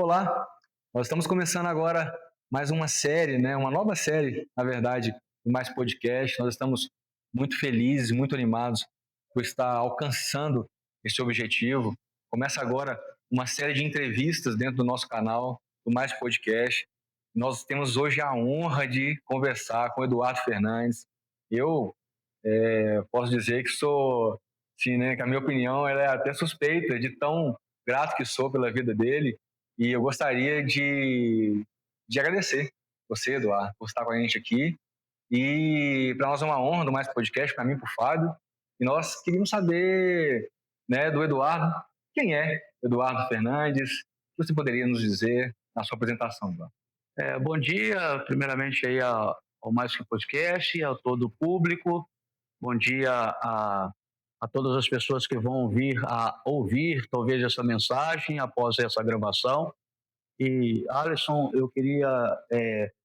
Olá, nós estamos começando agora mais uma série, né? Uma nova série, na verdade, do Mais Podcast. Nós estamos muito felizes, muito animados por estar alcançando esse objetivo. Começa agora uma série de entrevistas dentro do nosso canal, do Mais Podcast. Nós temos hoje a honra de conversar com o Eduardo Fernandes. Eu posso dizer que sou, sim, né? Que a minha opinião ela é até suspeita de tão grato que sou pela vida dele. E eu gostaria de agradecer você, Eduardo, por estar com a gente aqui. E para nós é uma honra do Mais Podcast, para mim, para o Fábio. E nós queríamos saber, né, do Eduardo, quem é Eduardo Fernandes? O que você poderia nos dizer na sua apresentação, Eduardo? Bom dia, primeiramente aí ao Mais Que Podcast, a todo o público. Bom dia a todas as pessoas que vão vir a ouvir talvez essa mensagem após essa gravação. E, Alisson, eu queria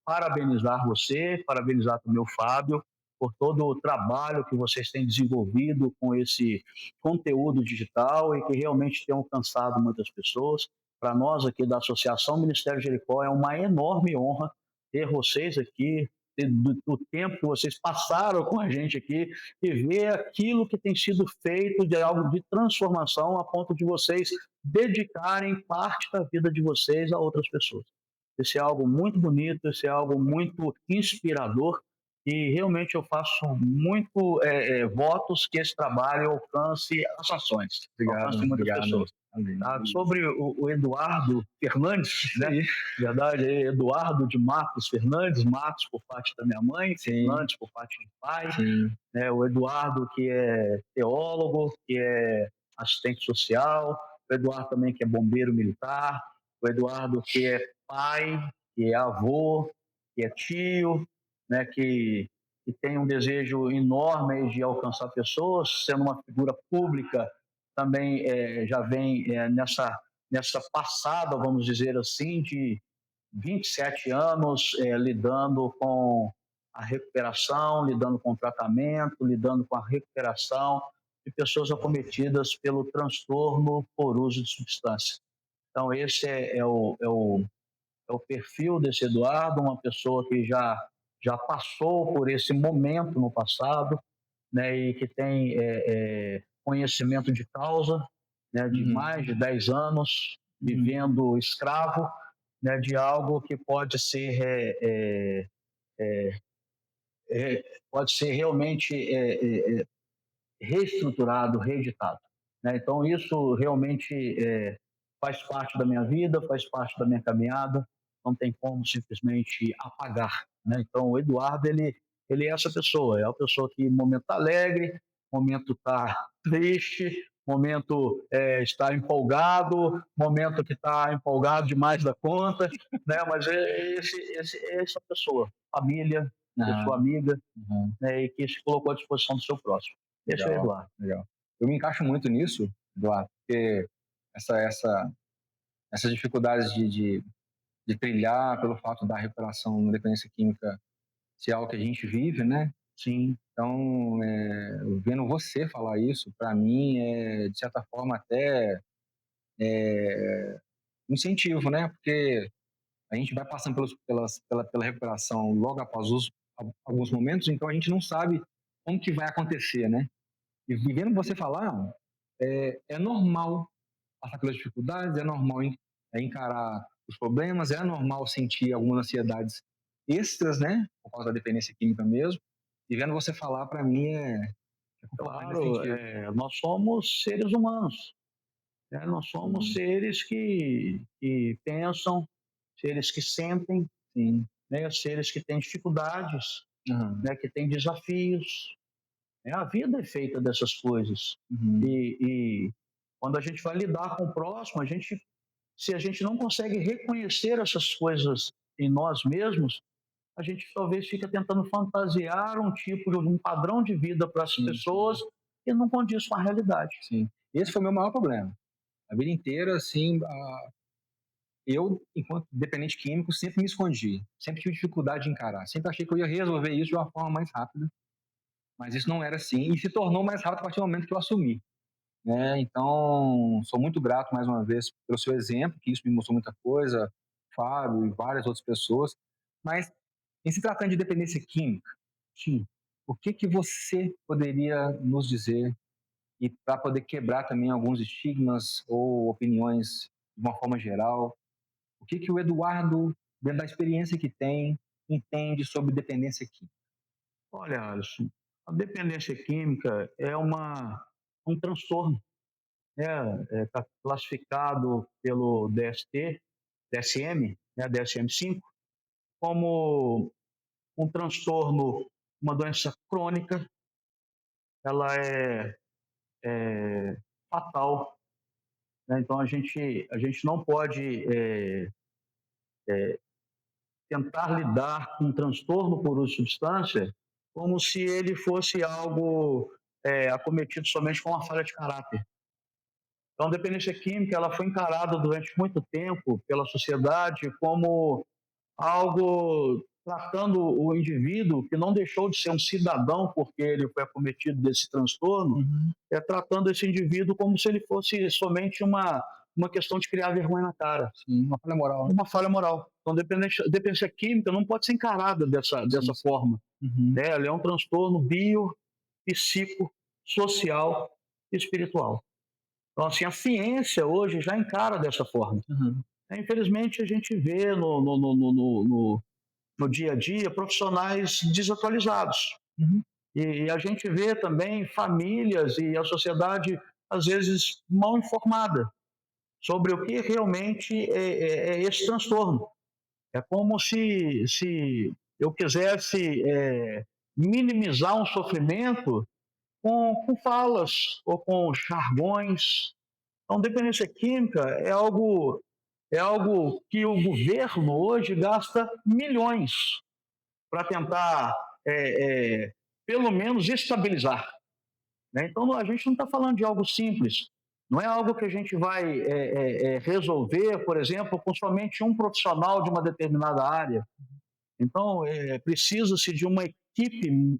parabenizar você, parabenizar também o Fábio por todo o trabalho que vocês têm desenvolvido com esse conteúdo digital e que realmente tem alcançado muitas pessoas. Para nós aqui da Associação Ministério Jericó é uma enorme honra ter vocês aqui, do tempo que vocês passaram com a gente aqui e ver aquilo que tem sido feito de algo de transformação a ponto de vocês dedicarem parte da vida de vocês a outras pessoas. Esse é algo muito bonito, esse é algo muito inspirador e realmente eu faço muito votos que esse trabalho alcance as ações, Obrigado, alcance muitas obrigado. pessoas. Tá? Sobre o Eduardo Fernandes, né? Verdade, Eduardo de Marcos Fernandes, Marcos por parte da minha mãe, Fernandes por parte do pai, né? O Eduardo que é teólogo, que é assistente social, o Eduardo também que é bombeiro militar, o Eduardo que é pai, que é avô, que é tio, né? Que tem um desejo enorme de alcançar pessoas, sendo uma figura pública também já vem nessa passada, vamos dizer assim, de 27 anos lidando com a recuperação, lidando com o tratamento, lidando com a recuperação de pessoas acometidas pelo transtorno por uso de substância. Então, esse é o perfil desse Eduardo, uma pessoa que já passou por esse momento no passado, né, e que tem conhecimento de causa, né, de mais de 10 anos vivendo escravo, né, de algo que pode ser realmente reestruturado, reeditado. Né? Então, isso realmente faz parte da minha vida, faz parte da minha caminhada, não tem como simplesmente apagar. Né? Então, o Eduardo, ele é essa pessoa, é a pessoa que momento está alegre, momento está triste, momento está empolgado, momento que está empolgado demais da conta, né? Mas é essa pessoa, família, pessoa amiga, né? E que se colocou à disposição do seu próximo. Esse é o Eduardo. Legal. Eu me encaixo muito nisso, Eduardo, porque essas dificuldades de trilhar pelo fato da recuperação da dependência química ser algo que a gente vive, né? Sim. Então, vendo você falar isso, para mim, de certa forma, até um incentivo, né? Porque a gente vai passando pela recuperação logo após alguns momentos, então a gente não sabe como que vai acontecer, né? E vendo você falar, é normal passar pelas dificuldades, é normal encarar os problemas, é normal sentir algumas ansiedades extras, né? Por causa da dependência química mesmo. E vendo você falar, para mim, Claro, nós somos seres humanos, né? Nós somos seres que pensam, seres que sentem, né? Seres que têm dificuldades, né? Que têm desafios. Né? A vida é feita dessas coisas. E quando a gente vai lidar com o próximo, se a gente não consegue reconhecer essas coisas em nós mesmos, a gente talvez fica tentando fantasiar um tipo de um padrão de vida para as pessoas que não condiz com a realidade. Sim. Esse foi o meu maior problema. A vida inteira, assim, eu, enquanto dependente químico, sempre me escondi. Sempre tive dificuldade de encarar. Sempre achei que eu ia resolver isso de uma forma mais rápida. Mas isso não era assim. E se tornou mais rápido a partir do momento que eu assumi. né? Então, sou muito grato mais uma vez pelo seu exemplo, que isso me mostrou muita coisa, Fábio e várias outras pessoas. Mas, em se tratando de dependência química, Sim. o que que você poderia nos dizer e para poder quebrar também alguns estigmas ou opiniões de uma forma geral, o que que o Eduardo, dentro da experiência que tem, entende sobre dependência química? Olha, Alisson, a dependência química é um transtorno, né? Está classificado pelo DST, DSM, né? DSM-5, como um transtorno, uma doença crônica. Ela é fatal, né? Então a gente não pode tentar lidar com um transtorno por uso de substância como se ele fosse algo acometido somente com uma falha de caráter. Então, a dependência química ela foi encarada durante muito tempo pela sociedade como algo tratando o indivíduo que não deixou de ser um cidadão porque ele foi acometido desse transtorno, Uhum. tratando esse indivíduo como se ele fosse somente uma questão de criar vergonha na cara. Sim, uma falha moral, né? Uma falha moral. Então, dependência química não pode ser encarada Sim, dessa sim. forma. Uhum. Né? Ela é um transtorno bio, psico, social e espiritual. Então, assim, a ciência hoje já encara dessa forma. Uhum. Infelizmente, a gente vê no dia a dia profissionais desatualizados. Uhum. E a gente vê também famílias e a sociedade, às vezes, mal informada sobre o que realmente é esse transtorno. É como se eu quisesse minimizar um sofrimento com falas ou com jargões. Então, dependência química é algo que o governo hoje gasta milhões para tentar, é, é, pelo menos, estabilizar. Né? Então, a gente não está falando de algo simples. Não é algo que a gente vai resolver, por exemplo, com somente um profissional de uma determinada área. Então, precisa-se de uma equipe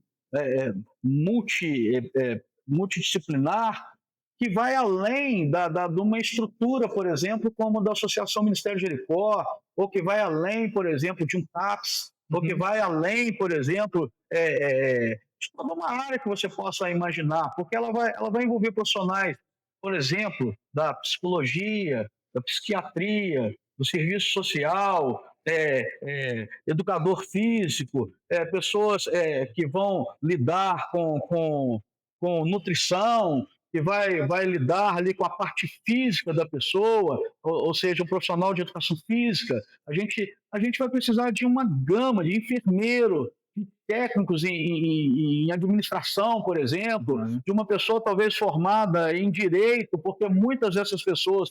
multidisciplinar que vai além de uma estrutura, por exemplo, como da Associação Ministério Jericó, ou que vai além, por exemplo, de um TAPS, ou que vai além, por exemplo, de toda uma área que você possa imaginar, porque ela vai envolver profissionais, por exemplo, da psicologia, da psiquiatria, do serviço social, educador físico, pessoas que vão lidar com nutrição, que vai lidar ali com a parte física da pessoa, ou seja, um profissional de educação física. A gente vai precisar de uma gama de enfermeiro, de técnicos em administração, por exemplo, Uhum. de uma pessoa talvez formada em direito, porque muitas dessas pessoas,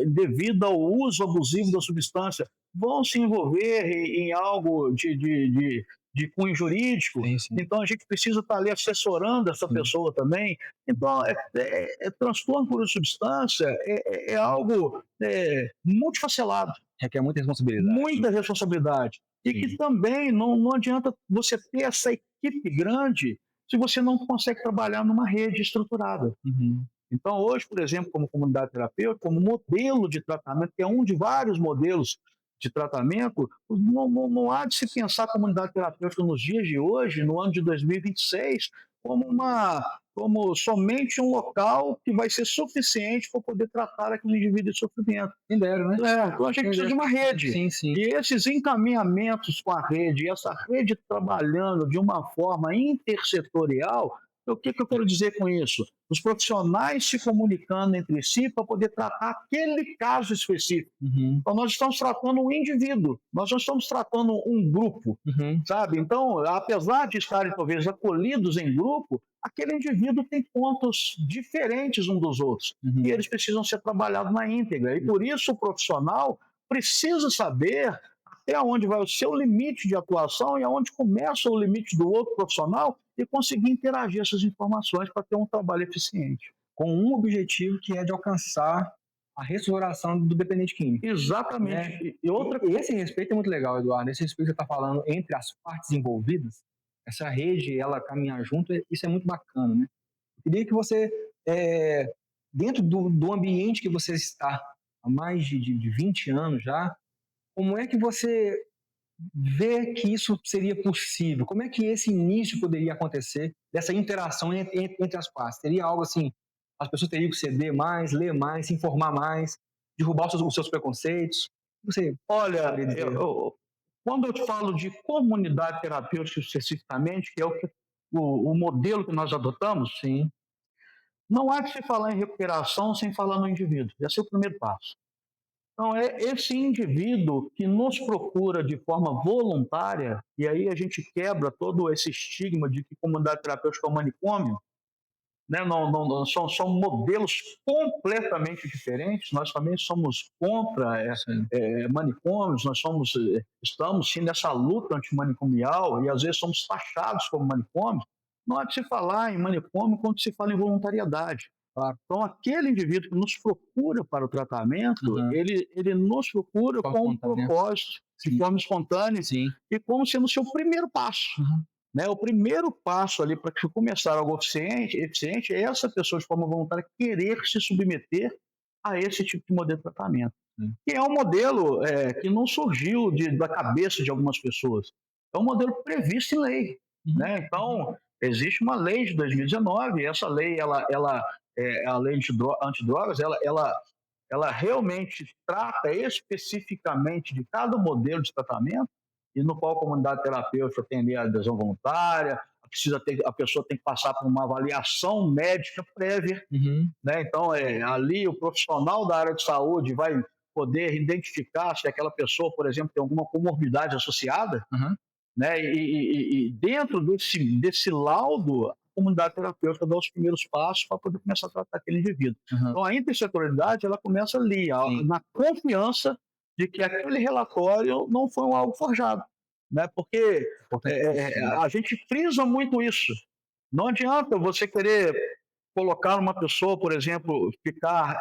devido ao uso abusivo da substância, vão se envolver em algo de cunho jurídico. Sim, sim. Então a gente precisa estar ali assessorando essa Sim. pessoa também. Então, transtorno por substância é algo multifacelado, Requer muita responsabilidade. muita responsabilidade. E que também não adianta você ter essa equipe grande se você não consegue trabalhar numa rede estruturada. Uhum. Então, hoje, por exemplo, como comunidade terapêutica, como modelo de tratamento, que é um de vários modelos de tratamento, não há de se pensar a comunidade terapêutica nos dias de hoje, no ano de 2026, como somente um local que vai ser suficiente para poder tratar aquele indivíduo de sofrimento. Quem dera, né? Então a gente precisa de uma rede. Sim, sim. E esses encaminhamentos com a rede, essa rede trabalhando de uma forma intersetorial, o que eu quero dizer com isso? Os profissionais se comunicando entre si para poder tratar aquele caso específico. Uhum. Então, nós estamos tratando um indivíduo, nós não estamos tratando um grupo, Uhum. sabe? Então, apesar de estarem talvez acolhidos em grupo, aquele indivíduo tem pontos diferentes um dos outros Uhum. e eles precisam ser trabalhados na íntegra. E por isso o profissional precisa saber até onde vai o seu limite de atuação e aonde começa o limite do outro profissional e conseguir interagir essas informações para ter um trabalho eficiente. Com um objetivo que é de alcançar a restauração do dependente químico. Exatamente. Né? E esse respeito é muito legal, Eduardo. Esse respeito que você está falando entre as partes envolvidas, essa rede, ela caminhar junto, isso é muito bacana, né? Eu queria que você dentro do ambiente que você está há mais de 20 anos já, como é que você vê que isso seria possível? Como é que esse início poderia acontecer, dessa interação entre as partes? Seria algo assim, as pessoas teriam que ceder mais, ler mais, se informar mais, derrubar os seus preconceitos? Você Olha, poderia dizer? quando eu te falo de comunidade terapêutica especificamente, que é o modelo que nós adotamos, Sim. não há de se falar em recuperação sem falar no indivíduo. Esse é o primeiro passo. Então, é esse indivíduo que nos procura de forma voluntária, e aí a gente quebra todo esse estigma de que comunidade terapêutica é um manicômio, né? Não, são modelos completamente diferentes. Nós também somos contra manicômios, estamos sim nessa luta antimanicomial e às vezes somos taxados como manicômios. Não há de se falar em manicômio quando se fala em voluntariedade. Tá? Então, aquele indivíduo que nos procura para o tratamento, ele nos procura com um propósito, de forma espontânea, e como sendo o seu primeiro passo. Né? O primeiro passo ali para começar algo eficiente é essa pessoa, de forma voluntária, querer se submeter a esse tipo de modelo de tratamento. Que é um modelo que não surgiu da cabeça de algumas pessoas. É um modelo previsto em lei. Né? Então, existe uma lei de 2019, e essa lei, a lei antidrogas, ela realmente trata especificamente de cada modelo de tratamento, e no qual a comunidade terapêutica tem a adesão voluntária, a pessoa tem que passar por uma avaliação médica prévia, né? Então, ali o profissional da área de saúde vai poder identificar se aquela pessoa, por exemplo, tem alguma comorbidade associada, né? E dentro desse laudo, a comunidade terapêutica dá os primeiros passos para poder começar a tratar aquele indivíduo. Então, a intersetorialidade, ela começa ali, na confiança de que aquele relatório não foi algo forjado. Né? Porque a gente frisa muito isso. Não adianta você querer colocar uma pessoa, por exemplo, ficar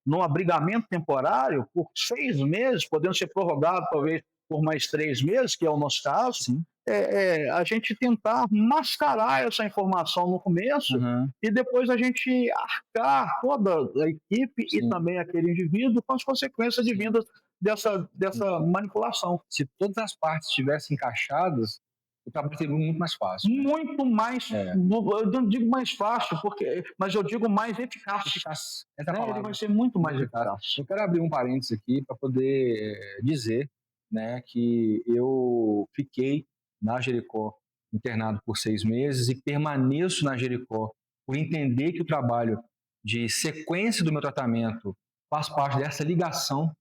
num abrigamento temporário por 6 meses, podendo ser prorrogado talvez por mais 3 meses, que é o nosso caso, a gente tentar mascarar essa informação no começo e depois a gente arcar toda a equipe e também aquele indivíduo com as consequências vindas dessa manipulação. Se todas as partes estivessem encaixadas, o trabalho seria muito mais fácil. Muito mais, eu não digo mais fácil, mas eu digo mais eficaz. Ele vai ser muito mais eficaz. Eu quero abrir um parênteses aqui para poder dizer, né, que eu fiquei na Jericó internado por 6 meses e permaneço na Jericó por entender que o trabalho de sequência do meu tratamento faz parte dessa ligação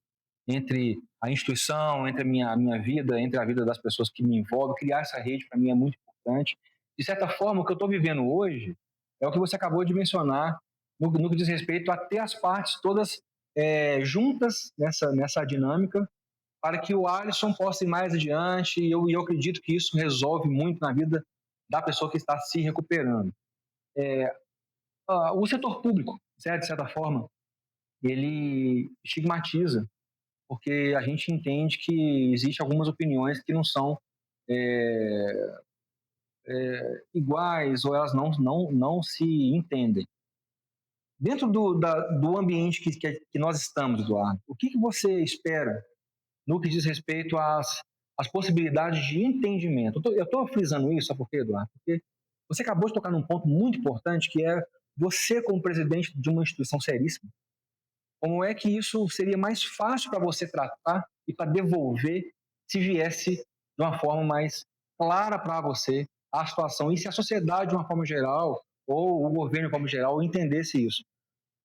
entre a instituição, entre a minha vida, entre a vida das pessoas que me envolvem. Criar essa rede, para mim, é muito importante. De certa forma, o que eu estou vivendo hoje é o que você acabou de mencionar, no que diz respeito a ter as partes todas juntas nessa dinâmica, para que o Alisson possa ir mais adiante, e eu acredito que isso resolve muito na vida da pessoa que está se recuperando. O setor público, certo? De certa forma, ele estigmatiza, porque a gente entende que existem algumas opiniões que não são iguais, ou elas não se entendem. Dentro do ambiente que nós estamos, Eduardo, o que você espera no que diz respeito às possibilidades de entendimento? Eu estou frisando isso, sabe por quê, Eduardo? Porque você acabou de tocar num ponto muito importante, que é você, como presidente de uma instituição seríssima, como é que isso seria mais fácil para você tratar e para devolver se viesse de uma forma mais clara para você a situação? E se a sociedade, de uma forma geral, ou o governo, de uma forma geral, entendesse isso?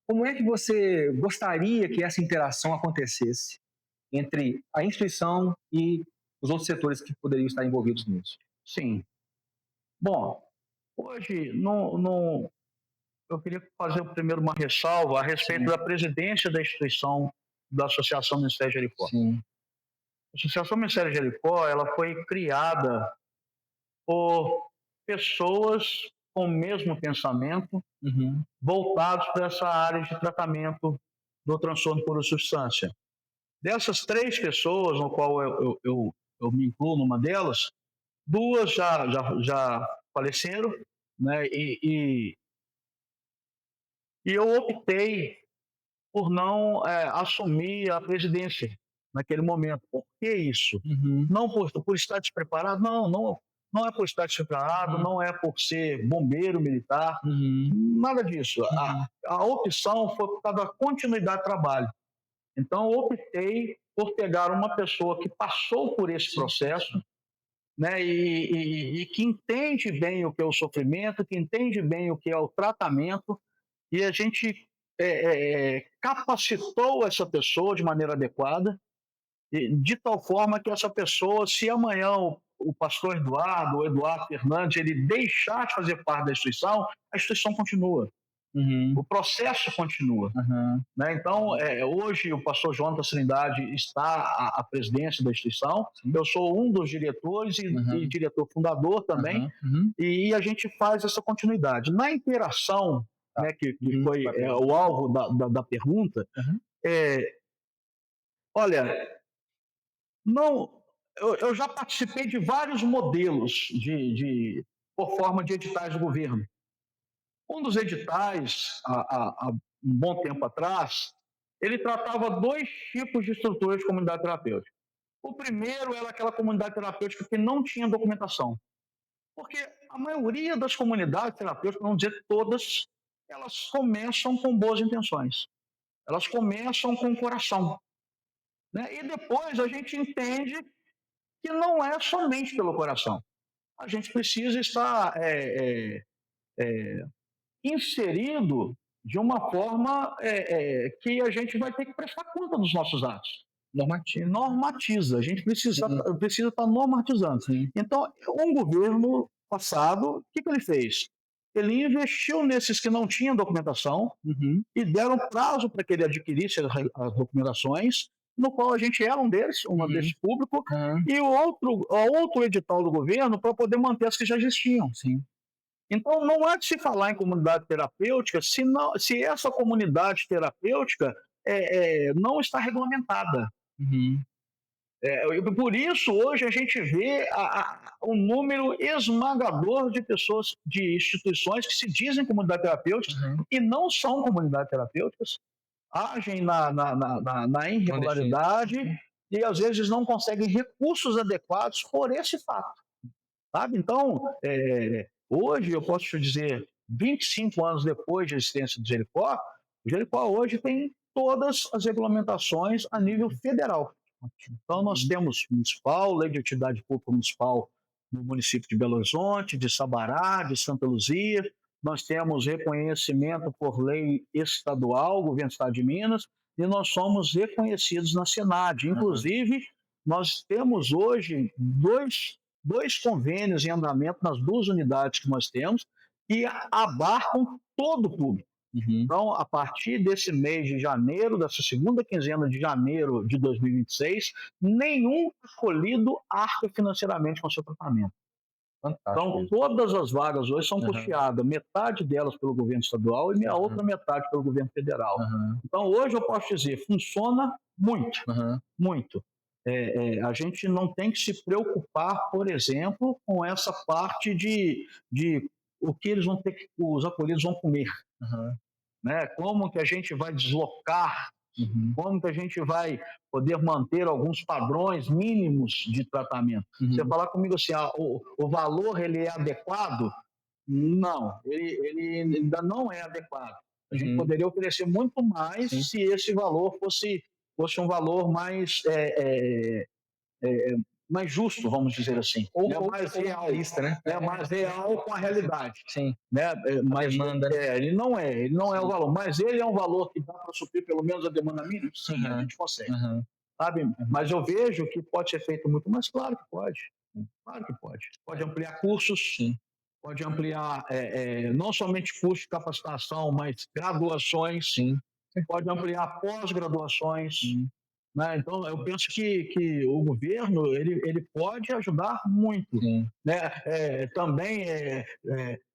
Como é que você gostaria que essa interação acontecesse entre a instituição e os outros setores que poderiam estar envolvidos nisso? Sim. Bom, hoje não, eu queria fazer primeiro uma ressalva a respeito da presidência da instituição da Associação Ministério Jericó. Sim. A Associação Ministério Jericó, ela foi criada por pessoas com o mesmo pensamento, voltados para essa área de tratamento do transtorno por substância. Dessas 3 pessoas, no qual eu me incluo numa delas, 2 já faleceram, né? E E eu optei por não assumir a presidência naquele momento. Por que isso? Não por estar despreparado, não é por estar despreparado, não é por ser bombeiro militar, nada disso. A opção foi por causa da continuidade do trabalho. Então, eu optei por pegar uma pessoa que passou por esse processo, né, e que entende bem o que é o sofrimento, que entende bem o que é o tratamento, e a gente capacitou essa pessoa de maneira adequada, de tal forma que essa pessoa, se amanhã o pastor Eduardo, o Eduardo Fernandes, ele deixar de fazer parte da instituição, a instituição continua. O processo continua. Né? Então, hoje o pastor Jonatas Trindade está à presidência da instituição, eu sou um dos diretores e diretor fundador também, e a gente faz essa continuidade. Na interação, né, que foi o alvo da pergunta, olha, não, eu já participei de vários modelos por forma de editais do governo. Um dos editais, há um bom tempo atrás, ele tratava dois tipos de estruturas de comunidade terapêutica. O primeiro era aquela comunidade terapêutica que não tinha documentação. Porque a maioria das comunidades terapêuticas, não dizer todas, elas começam com boas intenções. Elas começam com o coração. Né? E depois a gente entende que não é somente pelo coração. A gente precisa estar inserido de uma forma que a gente vai ter que prestar conta dos nossos atos. Normatiza. A gente precisa estar normatizando. Então, um governo passado, o que ele fez? Ele investiu nesses que não tinham documentação e deram prazo para que ele adquirisse as documentações, no qual a gente era um deles público, e o outro edital do governo para poder manter as que já existiam. Então, não há de se falar em comunidade terapêutica se essa comunidade terapêutica não está regulamentada. Por isso, hoje, a gente vê um número esmagador de pessoas, de instituições que se dizem comunidade terapêutica e não são comunidades terapêuticas, agem na irregularidade e, às vezes, não conseguem recursos adequados por esse fato. Sabe? Então, hoje, eu posso te dizer, 25 anos depois da existência do Jericó, o Jericó hoje tem todas as regulamentações a nível federal. Então, nós temos municipal, lei de atividade pública municipal no município de Belo Horizonte, de Sabará, de Santa Luzia, nós temos reconhecimento por lei estadual, governo do Estado de Minas, e nós somos reconhecidos na Senad. Inclusive, nós temos hoje dois convênios em andamento nas duas unidades que nós temos, que abarcam todo o público. Então, a partir desse mês de janeiro, dessa segunda quinzena de janeiro de 2026, nenhum acolhido arca financeiramente com seu tratamento. Então, todas as vagas hoje são custeadas, metade delas pelo governo estadual e a outra metade pelo governo federal. Então, hoje eu posso dizer, funciona muito, muito. A gente não tem que se preocupar, por exemplo, com essa parte de o que eles vão ter que, os acolhidos vão comer. Né? Como que a gente vai deslocar, como que a gente vai poder manter alguns padrões mínimos de tratamento. Você falar comigo assim, o valor ele é adequado? Não, ele ainda não é adequado. A gente poderia oferecer muito mais se esse valor fosse um valor mais mais justo, vamos dizer assim. Ou mais realista, né? Mais real com a realidade. Sim. Né? Mas demanda. Ele não é o valor, mas ele é um valor que dá para suprir pelo menos a demanda mínima? Sim, a gente consegue. Sabe? Mas eu vejo que pode ser feito muito mais, claro que pode. Claro que pode. Pode ampliar cursos, pode ampliar não somente cursos de capacitação, mas graduações, pode ampliar pós-graduações. Né? Então, eu penso que o governo ele pode ajudar muito. Né? Também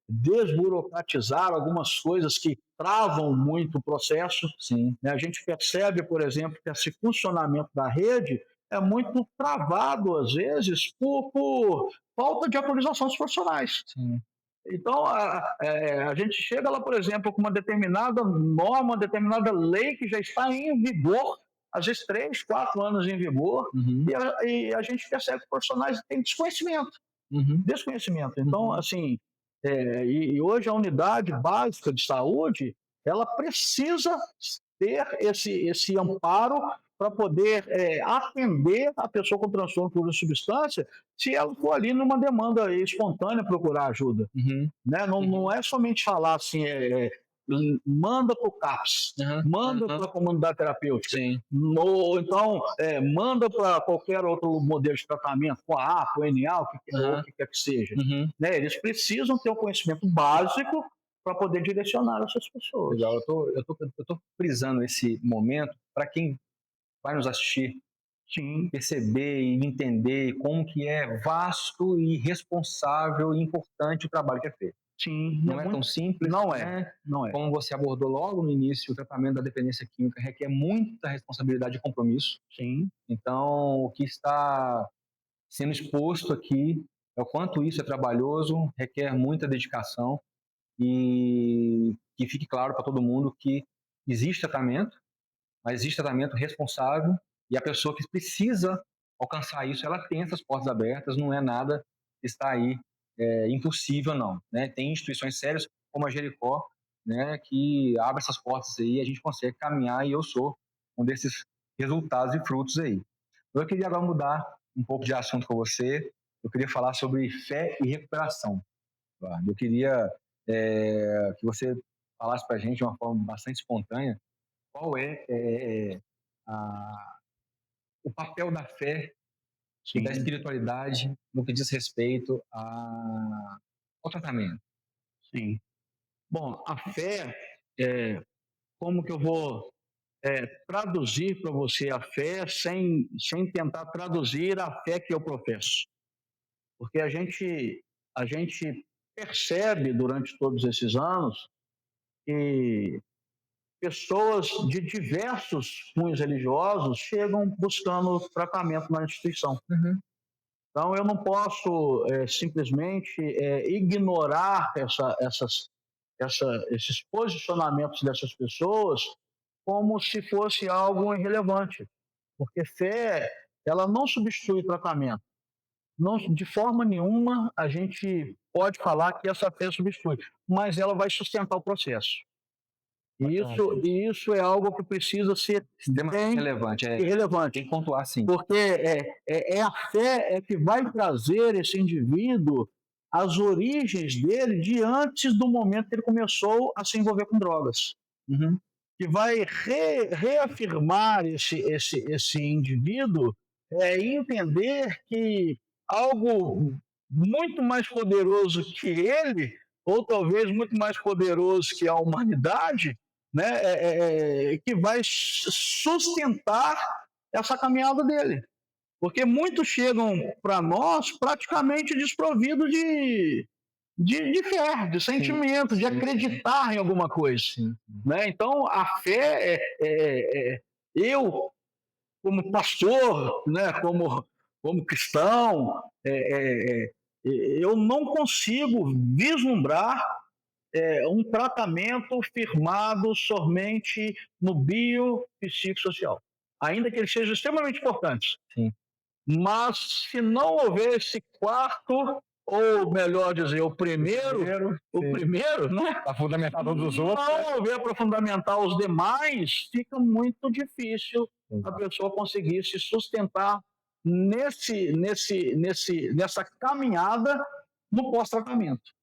desburocratizar algumas coisas que travam muito o processo. Né? A gente percebe, por exemplo, que esse funcionamento da rede é muito travado, às vezes, por falta de autorização dos profissionais. Então, a gente chega lá, por exemplo, com uma determinada norma, uma determinada lei que já está em vigor, às vezes 3, 4 anos em vigor, e a gente percebe que os profissionais têm desconhecimento. Desconhecimento. Então, assim, e hoje a unidade básica de saúde, ela precisa ter esse amparo para poder atender a pessoa com transtorno por substância, se ela for ali numa demanda espontânea procurar ajuda. Né? Não é somente falar assim, manda para o CAPS, manda para a comunidade terapêutica, Sim. ou então manda para qualquer outro modelo de tratamento, com a APA, com a NA, o que quer que seja. Né? Eles precisam ter um conhecimento básico para poder direcionar essas pessoas. Legal, eu tô frisando esse momento para quem vai nos assistir, Sim, perceber e entender como que é vasto e responsável e importante o trabalho que é feito. sim. Não é tão simples, Não né? é, não é. Como você abordou logo no início, o tratamento da dependência química requer muita responsabilidade e compromisso. Sim, Então, o que está sendo exposto aqui é o quanto isso é trabalhoso, requer muita dedicação e que fique claro para todo mundo que existe tratamento, mas existe tratamento responsável e a pessoa que precisa alcançar isso, ela tem essas portas abertas, não é nada que está aí impossível, não. Né? Tem instituições sérias, como a Jericó, né, que abre essas portas aí e a gente consegue caminhar e eu sou um desses resultados e frutos aí. Eu queria agora mudar um pouco de assunto com você, eu queria falar sobre fé e recuperação. Eu queria que você falasse para a gente de uma forma bastante espontânea qual a, o papel da fé e da sim, espiritualidade no que diz respeito ao tratamento. sim. Bom, a fé, como que eu vou traduzir para você a fé sem tentar traduzir a fé que eu professo? Porque a gente percebe durante todos esses anos que pessoas de diversos cunhos religiosos chegam buscando tratamento na instituição. Então, eu não posso simplesmente ignorar esses posicionamentos dessas pessoas como se fosse algo irrelevante, porque fé, ela não substitui tratamento. Não, de forma nenhuma a gente pode falar que essa fé substitui, mas ela vai sustentar o processo. E isso é algo que precisa ser bem relevante, irrelevante. tem que pontuar sim. Porque é a fé que vai trazer esse indivíduo às origens dele de antes do momento que ele começou a se envolver com drogas. Que vai reafirmar esse indivíduo e entender que algo muito mais poderoso que ele, ou talvez muito mais poderoso que a humanidade, né, que vai sustentar essa caminhada dele. Porque muitos chegam para nós praticamente desprovidos de fé, de sentimento, de acreditar em alguma coisa. Né? Então, a fé eu, como pastor, né, como cristão, eu não consigo vislumbrar um tratamento firmado somente no biopsicossocial, ainda que ele seja extremamente importante. Sim. Mas se não houver esse quarto, ou melhor dizer, o primeiro, né? Para fundamentar todos os outros. Não houver para fundamentar os demais, fica muito difícil a pessoa conseguir se sustentar nessa caminhada no pós-tratamento.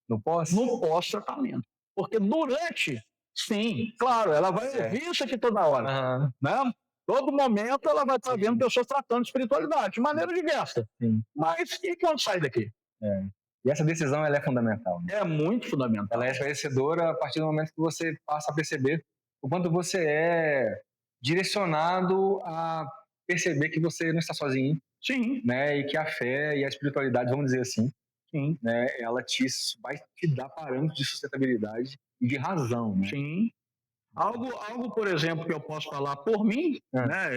No pós-tratamento. Porque durante, sim, claro, ela vai ouvir isso aqui toda hora. Né? Todo momento ela vai estar vendo pessoas tratando de espiritualidade, de maneira diversa. Mas e quando sai daqui? E essa decisão ela é fundamental. Né? É muito fundamental. Ela é esclarecedora a partir do momento que você passa a perceber o quanto você é direcionado a perceber que você não está sozinho. Sim. Né? E que a fé e a espiritualidade, vamos dizer assim, sim. Né? Ela vai te dar parâmetros de sustentabilidade e de razão. Né? Sim. Algo, por exemplo, que eu posso falar por mim, né?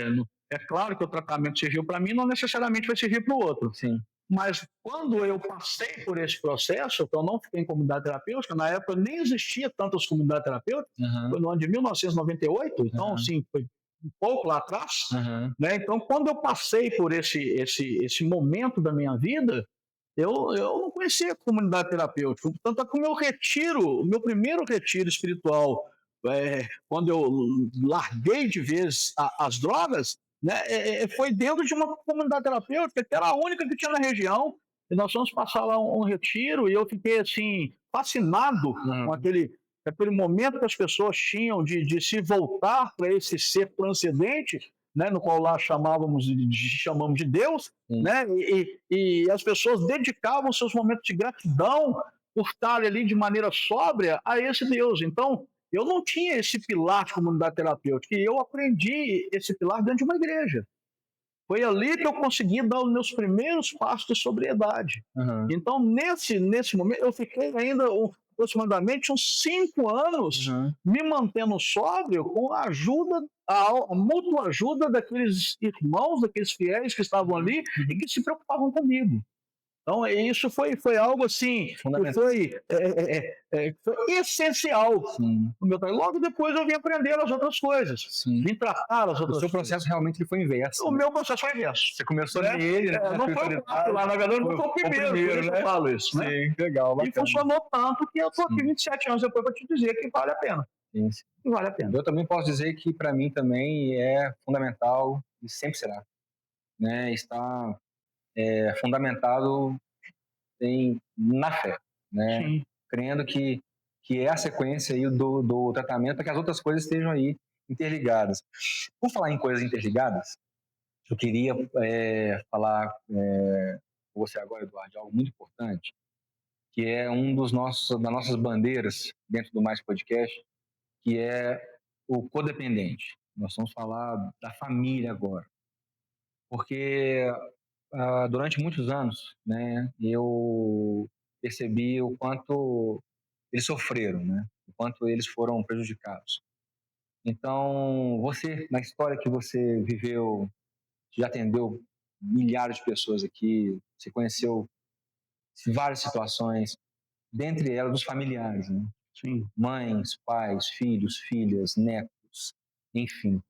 É claro que o tratamento serviu para mim, não necessariamente vai servir para o outro. Sim. Mas quando eu passei por esse processo, que eu não fiquei em comunidade terapêutica, na época nem existia tantas comunidades terapêuticas, foi no ano de 1998, então, assim, foi um pouco lá atrás, né? Então, quando eu passei por esse momento da minha vida, eu não conhecia a comunidade terapêutica. Tanto é que o meu primeiro retiro espiritual, quando eu larguei de vez as drogas, né, foi dentro de uma comunidade terapêutica que era a única que tinha na região. E nós fomos passar lá um retiro e eu fiquei assim fascinado com aquele momento que as pessoas tinham de se voltar para esse ser transcendente, né, no qual lá chamamos de Deus, né, e as pessoas dedicavam seus momentos de gratidão por estar ali de maneira sóbria a esse Deus. Então, eu não tinha esse pilar de comunidade terapêutica, e eu aprendi esse pilar dentro de uma igreja. Foi ali que eu consegui dar os meus primeiros passos de sobriedade. Então, nesse momento, eu fiquei ainda aproximadamente uns 5 anos me mantendo sóbrio com a ajuda, a mútua ajuda daqueles irmãos, daqueles fiéis que estavam ali e que se preocupavam comigo. Então, isso foi algo assim, que foi essencial no meu trabalho. Logo depois eu vim aprender as outras coisas, vim tratar as outras coisas. O seu processo realmente foi inverso. O meu processo foi inverso. Você começou nele, né? Não foi o quarto lá, na verdade, não foi o primeiro, né? Eu falo isso, né? Sim, legal, bacana. E funcionou tanto que eu estou aqui 27 anos depois para te dizer que vale a pena. Sim. E vale a pena. Eu também posso dizer que para mim também é fundamental e sempre será, né? Está fundamentado na fé, né? Sim. Crendo que é a sequência aí do tratamento para que as outras coisas estejam aí interligadas. Por falar em coisas interligadas, eu queria falar com você agora, Eduardo, de algo muito importante, que é das nossas bandeiras dentro do Mais Podcast, que é o codependente. Nós vamos falar da família agora, porque durante muitos anos, né, eu percebi o quanto eles sofreram, né, o quanto eles foram prejudicados. Então, você, na história que você viveu, já atendeu milhares de pessoas aqui, você conheceu várias situações, dentre elas dos familiares, né? Sim. Mães, pais, filhos, filhas, netos, enfim.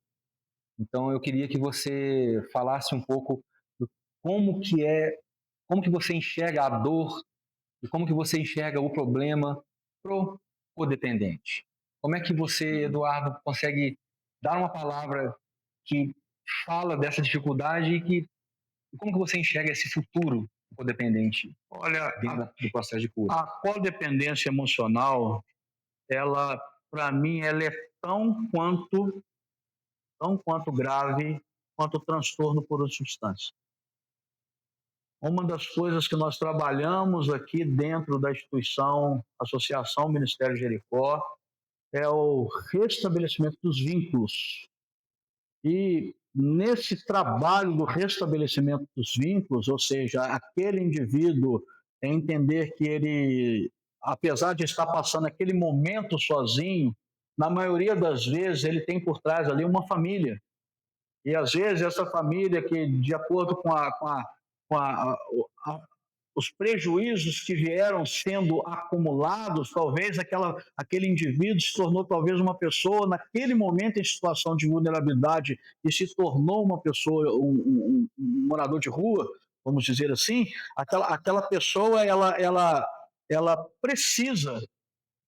Então eu queria que você falasse um pouco do como que você enxerga a dor e como que você enxerga o problema pro codependente. Como é que você, Eduardo, consegue dar uma palavra que fala dessa dificuldade e como que você enxerga esse futuro codependente? Olha, dentro do processo de cura? A codependência emocional, ela, para mim, ela é tão quanto grave quanto o transtorno por substância. Uma das coisas que nós trabalhamos aqui dentro da instituição Associação Ministério Jericó é o restabelecimento dos vínculos. E nesse trabalho do restabelecimento dos vínculos, ou seja, aquele indivíduo entender que ele, apesar de estar passando aquele momento sozinho, na maioria das vezes ele tem por trás ali uma família. E às vezes essa família que, de acordo com os prejuízos que vieram sendo acumulados, talvez aquele indivíduo se tornou talvez uma pessoa naquele momento em situação de vulnerabilidade e se tornou uma pessoa, um morador de rua, vamos dizer assim. Aquela pessoa ela precisa,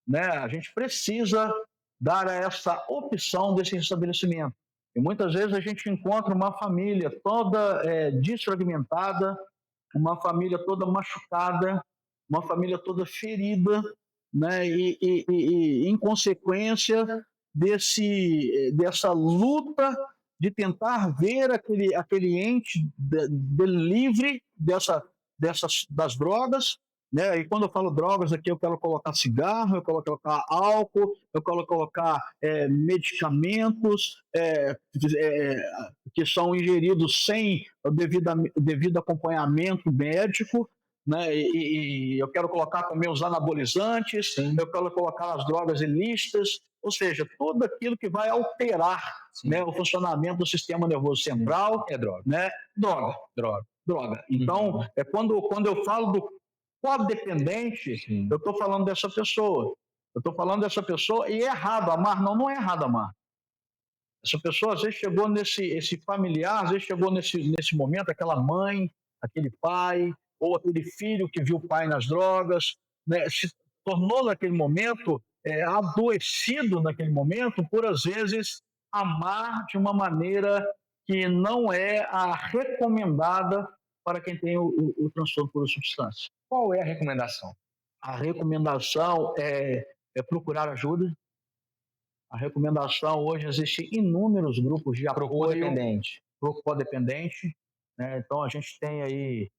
né? A gente precisa dar essa opção desse restabelecimento. E muitas vezes a gente encontra uma família toda desfragmentada, uma família toda machucada, uma família toda ferida, né? E em consequência dessa luta de tentar ver aquele ente livre das drogas, né? E quando eu falo drogas aqui, eu quero colocar cigarro, eu quero colocar álcool, eu quero colocar medicamentos que são ingeridos sem o devido acompanhamento médico, né? E eu quero colocar também os anabolizantes, eu quero colocar as drogas ilícitas, ou seja, tudo aquilo que vai alterar, né, o funcionamento do sistema nervoso central. É droga. Né? Droga. droga. Então, quando eu falo do codependente, Sim. eu estou falando dessa pessoa. Eu estou falando dessa pessoa e é errado amar. Não, não é errado amar. Essa pessoa às vezes chegou esse familiar, às vezes chegou nesse momento, aquela mãe, aquele pai, ou aquele filho que viu o pai nas drogas, né, se tornou naquele momento adoecido naquele momento por às vezes amar de uma maneira que não é a recomendada para quem tem o transtorno por substância. Qual é a recomendação? A recomendação é procurar ajuda. A recomendação hoje existe inúmeros grupos de apoio para o codependente, né? Então a gente tem aí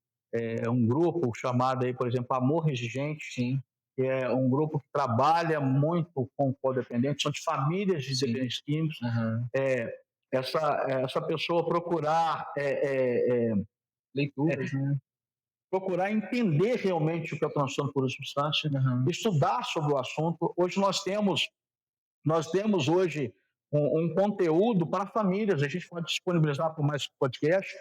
um grupo chamado aí, por exemplo, Amor Exigente, sim, que é um grupo que trabalha muito com codependentes, são de famílias de dependentes químicos. Essa pessoa procurar leituras, né? Procurar entender realmente o que é o transtorno por substância, estudar sobre o assunto. Hoje nós temos hoje um conteúdo para famílias, a gente pode disponibilizar por mais podcast,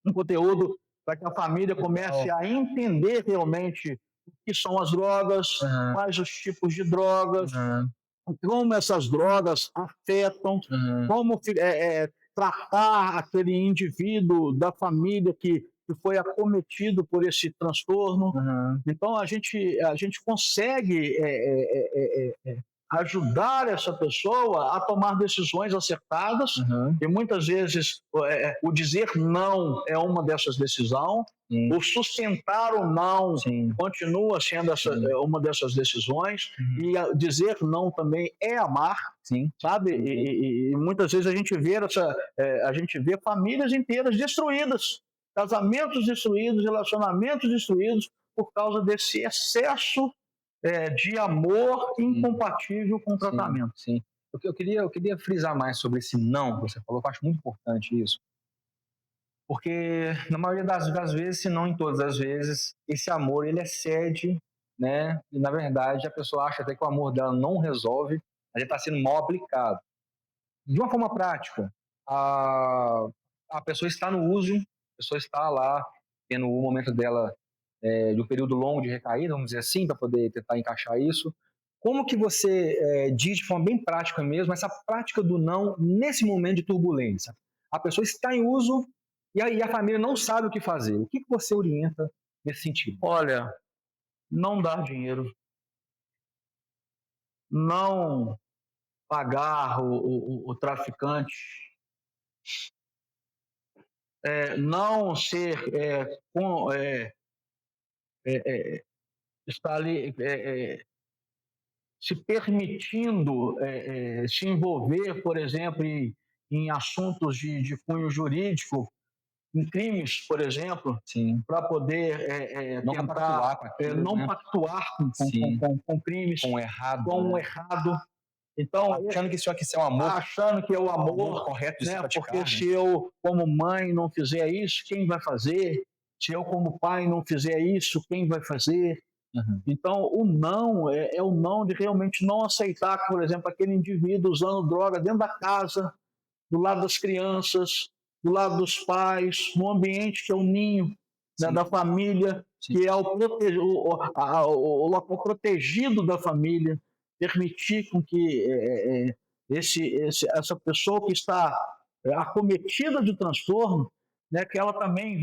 um conteúdo para que a família comece a entender realmente o que são as drogas, quais os tipos de drogas, como essas drogas afetam, como tratar aquele indivíduo da família que foi acometido por esse transtorno. Então a gente consegue ajudar essa pessoa a tomar decisões acertadas, e muitas vezes o dizer não é uma dessas decisões, o sustentar o não continua sendo uma dessas decisões, e dizer não também é amar, sabe? E muitas vezes a gente vê famílias inteiras destruídas, casamentos destruídos, relacionamentos destruídos por causa desse excesso de amor incompatível com o tratamento. Sim. Eu queria frisar mais sobre esse não que você falou, que eu acho muito importante isso. Porque na maioria das vezes, se não em todas as vezes, esse amor ele excede, né? E na verdade a pessoa acha até que o amor dela não resolve, mas ele está sendo mal aplicado. De uma forma prática, a pessoa está no uso, a pessoa está lá tendo o momento dela de um período longo de recaída, vamos dizer assim, para poder tentar encaixar isso. Como que você diz de forma bem prática mesmo, essa prática do não nesse momento de turbulência? A pessoa está em uso e aí a família não sabe o que fazer. O que você orienta nesse sentido? Olha, não dar dinheiro, não pagar o traficante, não ser estar ali se permitindo se envolver, por exemplo, em assuntos de cunho jurídico, em crimes, por exemplo, para poder Não tentar pactuar com aquilo, não né? pactuar com crimes, Com o errado. com o né? errado. Então, Achando que isso aqui é um amor, achando que é o amor amor, correto de se né? praticar. Porque se eu, como mãe, não fizer isso, quem vai fazer? Se eu, como pai, não fizer isso, quem vai fazer? Então, o não é o não de realmente não aceitar, por exemplo, aquele indivíduo usando droga dentro da casa, do lado das crianças, do lado dos pais, no ambiente que é o ninho, né, da família, que é o local protegido da família, permitir com que essa pessoa que está acometida de transtorno, né, que ela também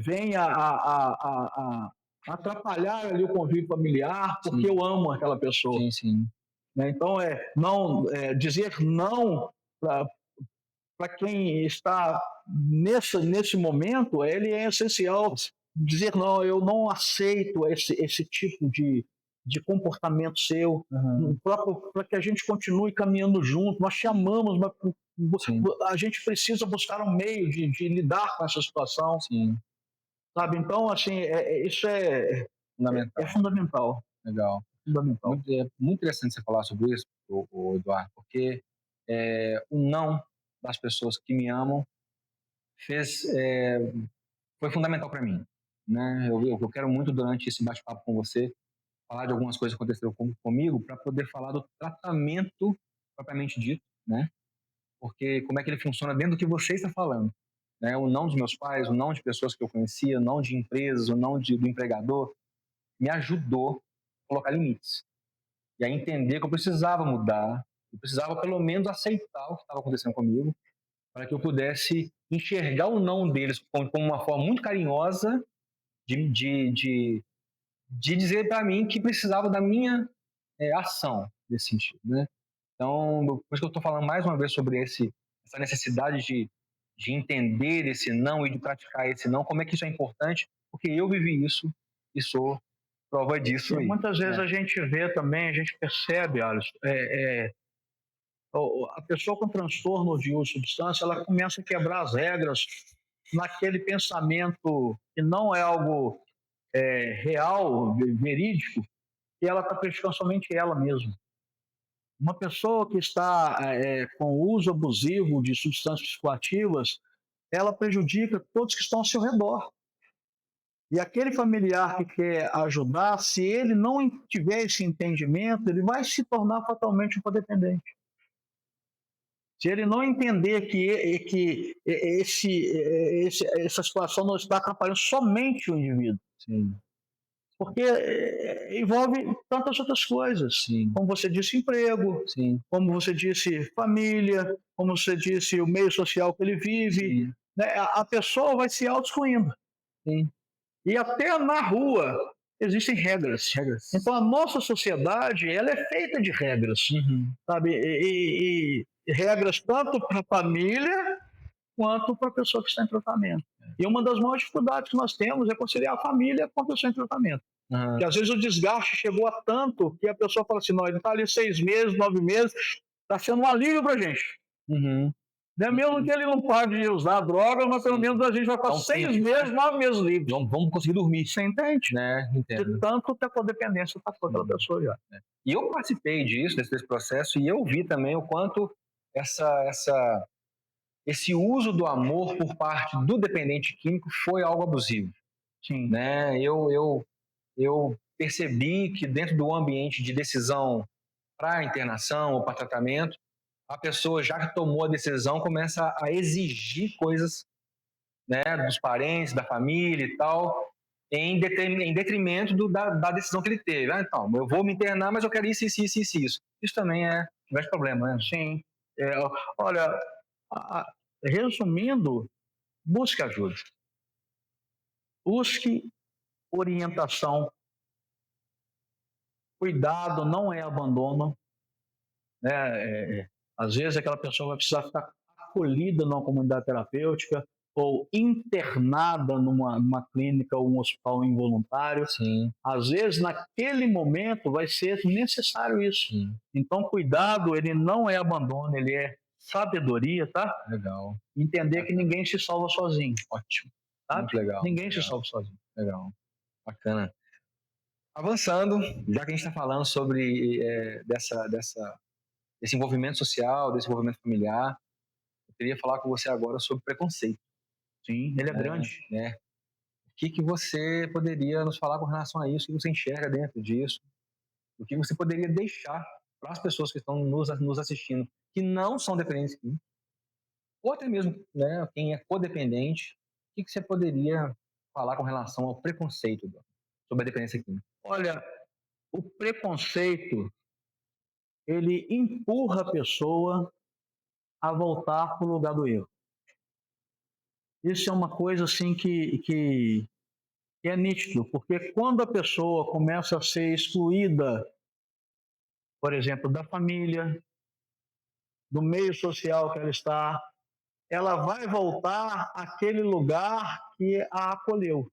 venha a atrapalhar ali o convívio familiar, porque eu amo aquela pessoa. Né? Então, dizer não para quem está nesse momento, ele é essencial. Dizer não, eu não aceito esse tipo de comportamento seu, para que a gente continue caminhando junto. Nós te amamos, mas a gente precisa buscar um meio de lidar com essa situação. Sabe? Então, assim, isso é fundamental. Legal. Fundamental. Muito interessante você falar sobre isso, Eduardo, porque o não das pessoas que me amam foi fundamental para mim. Né? Eu quero muito, durante esse bate-papo com você, falar de algumas coisas que aconteceram comigo para poder falar do tratamento propriamente dito, né? Porque como é que ele funciona dentro do que você está falando. né, o não dos meus pais, o não de pessoas que eu conhecia, o não de empresas, o não do empregador, me ajudou a colocar limites. E a entender que eu precisava mudar, eu precisava pelo menos aceitar o que estava acontecendo comigo, para que eu pudesse enxergar o não deles como uma forma muito carinhosa de dizer para mim que precisava da minha ação nesse sentido, né? Então, por isso que eu estou falando mais uma vez sobre essa necessidade de entender esse não e de praticar esse não, como é que isso é importante, porque eu vivi isso e sou prova disso E aí. muitas vezes a gente vê também, a gente percebe, Alisson, a pessoa com transtorno de uso de substância, ela começa a quebrar as regras naquele pensamento que não é algo real, verídico, e ela está prejudicando somente ela mesma. Uma pessoa que está com uso abusivo de substâncias psicoativas, ela prejudica todos que estão ao seu redor. E aquele familiar que quer ajudar, se ele não tiver esse entendimento, ele vai se tornar fatalmente um codependente. Se ele não entender que essa situação não está atrapalhando somente o indivíduo. Sim. Porque envolve tantas outras coisas. Sim. Como você disse, emprego. Sim. Como você disse, família. Como você disse, o meio social que ele vive. Né? A pessoa vai se auto-excluindo. E até na rua existem regras. Então a nossa sociedade ela é feita de regras. Sabe? E regras tanto para a família quanto para a pessoa que está em tratamento. E uma das maiores dificuldades que nós temos é conciliar a família com a pessoa em tratamento. Porque às vezes o desgaste chegou a tanto que a pessoa fala assim, não, ele está ali 6 meses, 9 meses, está sendo um alívio para a gente. Né? Mesmo que ele não pare de usar droga, mas pelo menos a gente vai ficar 6 meses, 9 meses livres. Vamos conseguir dormir. Você entende? Né? Entendo. De tanto que a codependência está com aquela pessoa já. E eu participei disso, desse processo, e eu vi também o quanto esse uso do amor por parte do dependente químico foi algo abusivo. Sim. Né? Eu percebi que dentro do ambiente de decisão para internação ou para tratamento, a pessoa, já que tomou a decisão, começa a exigir coisas, né, dos parentes, da família e tal, em detrimento da decisão que ele teve. Então, eu vou me internar, mas eu quero isso. Isso também é um grande problema, né? Sim. Olha, resumindo, busque ajuda. Busque orientação. Cuidado não é abandono. Né? Às vezes aquela pessoa vai precisar ficar acolhida numa comunidade terapêutica ou internada numa clínica ou um hospital involuntário. Sim. Às vezes, naquele momento, vai ser necessário isso. Sim. Então, cuidado, ele não é abandono, ele é sabedoria, tá? Legal. Entender que ninguém se salva sozinho. Ótimo. Tá? Muito legal. Ninguém se salva sozinho. Legal. Bacana. Avançando, já que a gente está falando sobre desse envolvimento social, desse envolvimento familiar, eu queria falar com você agora sobre preconceito. Sim, ele é grande. Né? O que você poderia nos falar com relação a isso? O que você enxerga dentro disso? O que você poderia deixar para as pessoas que estão nos assistindo, que não são dependentes químicos, ou até mesmo, né, quem é codependente, o que você poderia falar com relação ao preconceito sobre a dependência química? Olha, o preconceito, ele empurra a pessoa a voltar para o lugar do erro. Isso é uma coisa assim que é nítido, porque quando a pessoa começa a ser excluída, por exemplo, da família, do meio social que ela está, ela vai voltar àquele lugar que a acolheu.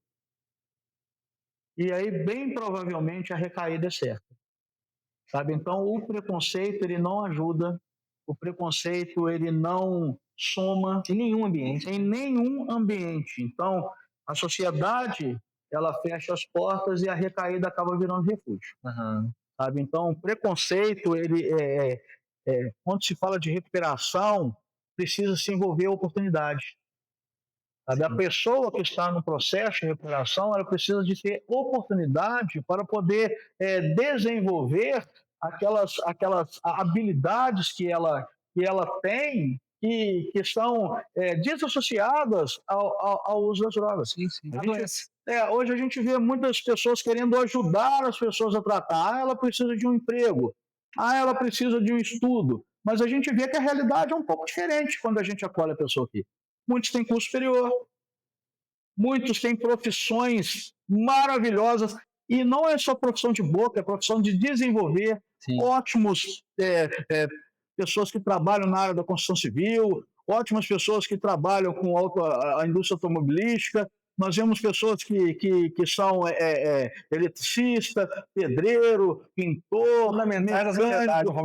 E aí, bem provavelmente, a recaída é certa. Sabe? Então, o preconceito, ele não ajuda, o preconceito, ele não soma em nenhum ambiente. Em nenhum ambiente. Então, a sociedade, ela fecha as portas e a recaída acaba virando refúgio. Sabe? Então, o preconceito, ele quando se fala de recuperação, precisa se envolver a oportunidade. Sabe? A pessoa que está no processo de recuperação, ela precisa de ter oportunidade para poder desenvolver aquelas habilidades que ela tem que são desassociadas ao uso das drogas. Sim. Hoje a gente vê muitas pessoas querendo ajudar as pessoas a tratar. Ela precisa de um emprego, ela precisa de um estudo. Mas a gente vê que a realidade é um pouco diferente quando a gente acolhe a pessoa aqui. Muitos têm curso superior, muitos têm profissões maravilhosas, e não é só profissão de boca, é profissão de desenvolver. Sim. Ótimos pessoas que trabalham na área da construção civil, ótimas pessoas que trabalham com a indústria automobilística. Nós vemos pessoas que são eletricista, pedreiro, pintor, mecânico,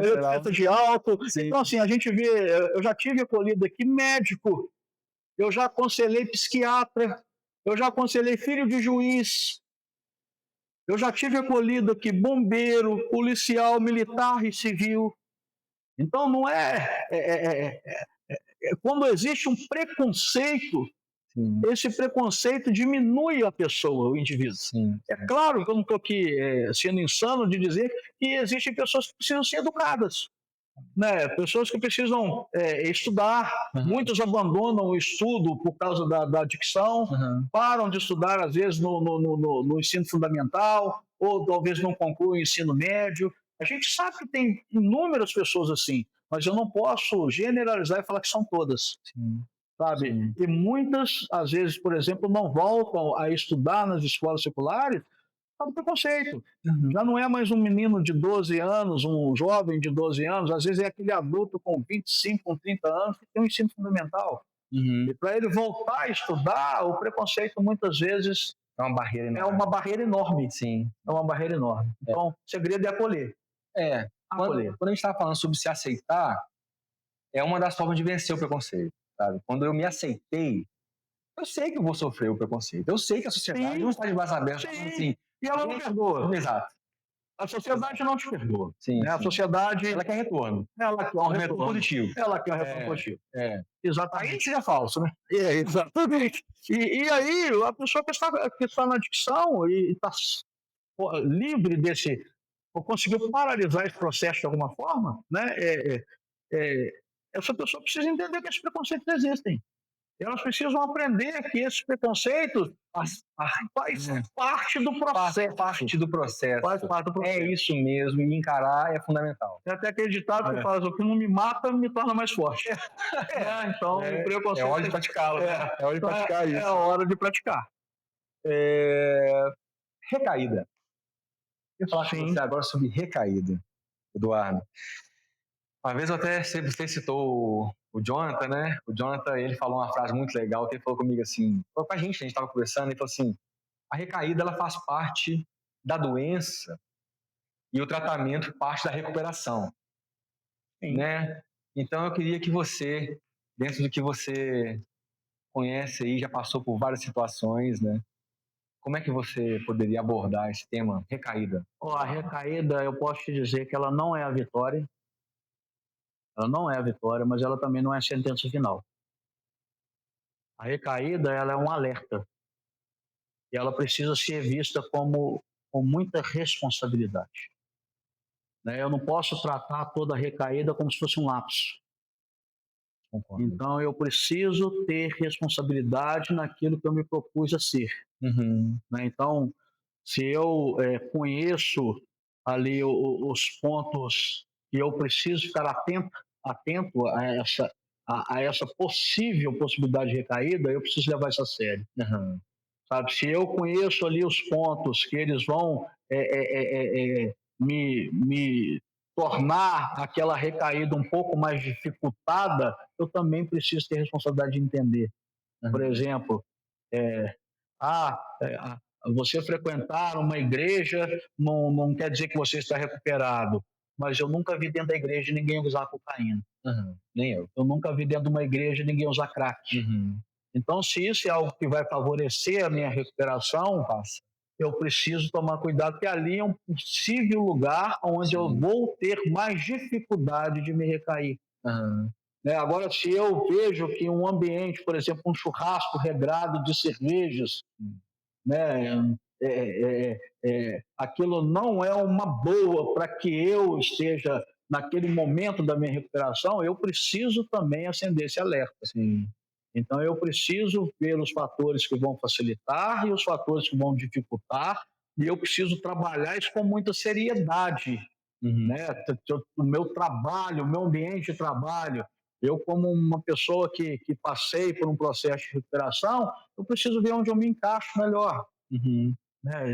eletricista de auto. Sim. Então, assim, a gente vê, eu já tive acolhido aqui médico, eu já aconselhei psiquiatra, eu já aconselhei filho de juiz, eu já tive acolhido aqui bombeiro, policial, militar e civil. Então, não quando existe um preconceito, sim, esse preconceito diminui a pessoa, o indivíduo. Sim. É claro que eu não estou aqui sendo insano de dizer que existem pessoas que precisam ser educadas, né? Pessoas que precisam estudar. Uhum. Muitos abandonam o estudo por causa da adicção, uhum, param de estudar, às vezes, no ensino fundamental, ou talvez não concluam o ensino médio. A gente sabe que tem inúmeras pessoas assim, mas eu não posso generalizar e falar que são todas. Sim. Sabe? Sim. E muitas, às vezes, por exemplo, não voltam a estudar nas escolas seculares por preconceito. Uhum. Já não é mais um menino de 12 anos, um jovem de 12 anos, às vezes é aquele adulto com 25, com 30 anos que tem um ensino fundamental. Uhum. E para ele voltar a estudar, o preconceito muitas vezes é uma barreira enorme. É uma barreira enorme. Sim. É uma barreira enorme. Então, o segredo é acolher. Quando a gente está falando sobre se aceitar, é uma das formas de vencer o preconceito, sabe? Quando eu me aceitei, eu sei que eu vou sofrer o preconceito. Eu sei que a sociedade não está de braços abertos. Assim, e ela não perdoa. Exato. A sociedade não te perdoa. Sim, né? A sociedade... Ela quer retorno. Ela quer um retorno positivo. Ela quer um retorno positivo. Exatamente. Aí seja falso, né? Exatamente. E aí, a pessoa que está na adicção e está livre desse... ou conseguiu paralisar esse processo de alguma forma, né? Essa pessoa precisa entender que esses preconceitos existem. Elas precisam aprender que esses preconceitos faz parte do processo. Faz parte do processo. É isso mesmo, e encarar é fundamental. É até aquele ditado que fala: o que não me mata me torna mais forte. Então, o preconceito... É hora de praticá-lo. É hora de praticar isso. É hora de praticar. Recaída. Eu vou falar com você agora sobre recaída, Eduardo. Uma vez você citou o Jonathan, né? O Jonathan, ele falou uma frase muito legal, que ele falou comigo assim, falou com a gente estava conversando, ele falou assim: a recaída, ela faz parte da doença e o tratamento parte da recuperação. Sim. Né? Então eu queria que você, dentro do que você conhece aí, já passou por várias situações, né? Como é que você poderia abordar esse tema, recaída? A recaída, eu posso te dizer que ela não é a vitória. Ela não é a vitória, mas ela também não é a sentença final. A recaída, ela é um alerta. E ela precisa ser vista com muita responsabilidade. Eu não posso tratar toda a recaída como se fosse um lapso. Concordo. Então, eu preciso ter responsabilidade naquilo que eu me propus a ser. Uhum. Então, se eu conheço ali os pontos que eu preciso ficar atento a essa possibilidade de recaída, eu preciso levar isso a sério. Uhum. Sabe? Se eu conheço ali os pontos que eles vão me tornar aquela recaída um pouco mais dificultada, eu também preciso ter responsabilidade de entender. Uhum. Por exemplo, você frequentar uma igreja não quer dizer que você está recuperado, mas eu nunca vi dentro da igreja ninguém usar cocaína. Uhum. Nem eu. Eu nunca vi dentro de uma igreja ninguém usar crack. Uhum. Então, se isso é algo que vai favorecer a minha recuperação, eu preciso tomar cuidado, porque ali é um possível lugar onde eu vou ter mais dificuldade de me recair. Uhum. Agora, se eu vejo que um ambiente, por exemplo, um churrasco regrado de cervejas, aquilo não é uma boa para que eu esteja naquele momento da minha recuperação, eu preciso também acender esse alerta. Sim. Então, eu preciso ver os fatores que vão facilitar e os fatores que vão dificultar, e eu preciso trabalhar isso com muita seriedade. Né? O meu trabalho, o meu ambiente de trabalho, eu como uma pessoa que passei por um processo de recuperação, eu preciso ver onde eu me encaixo melhor. Né?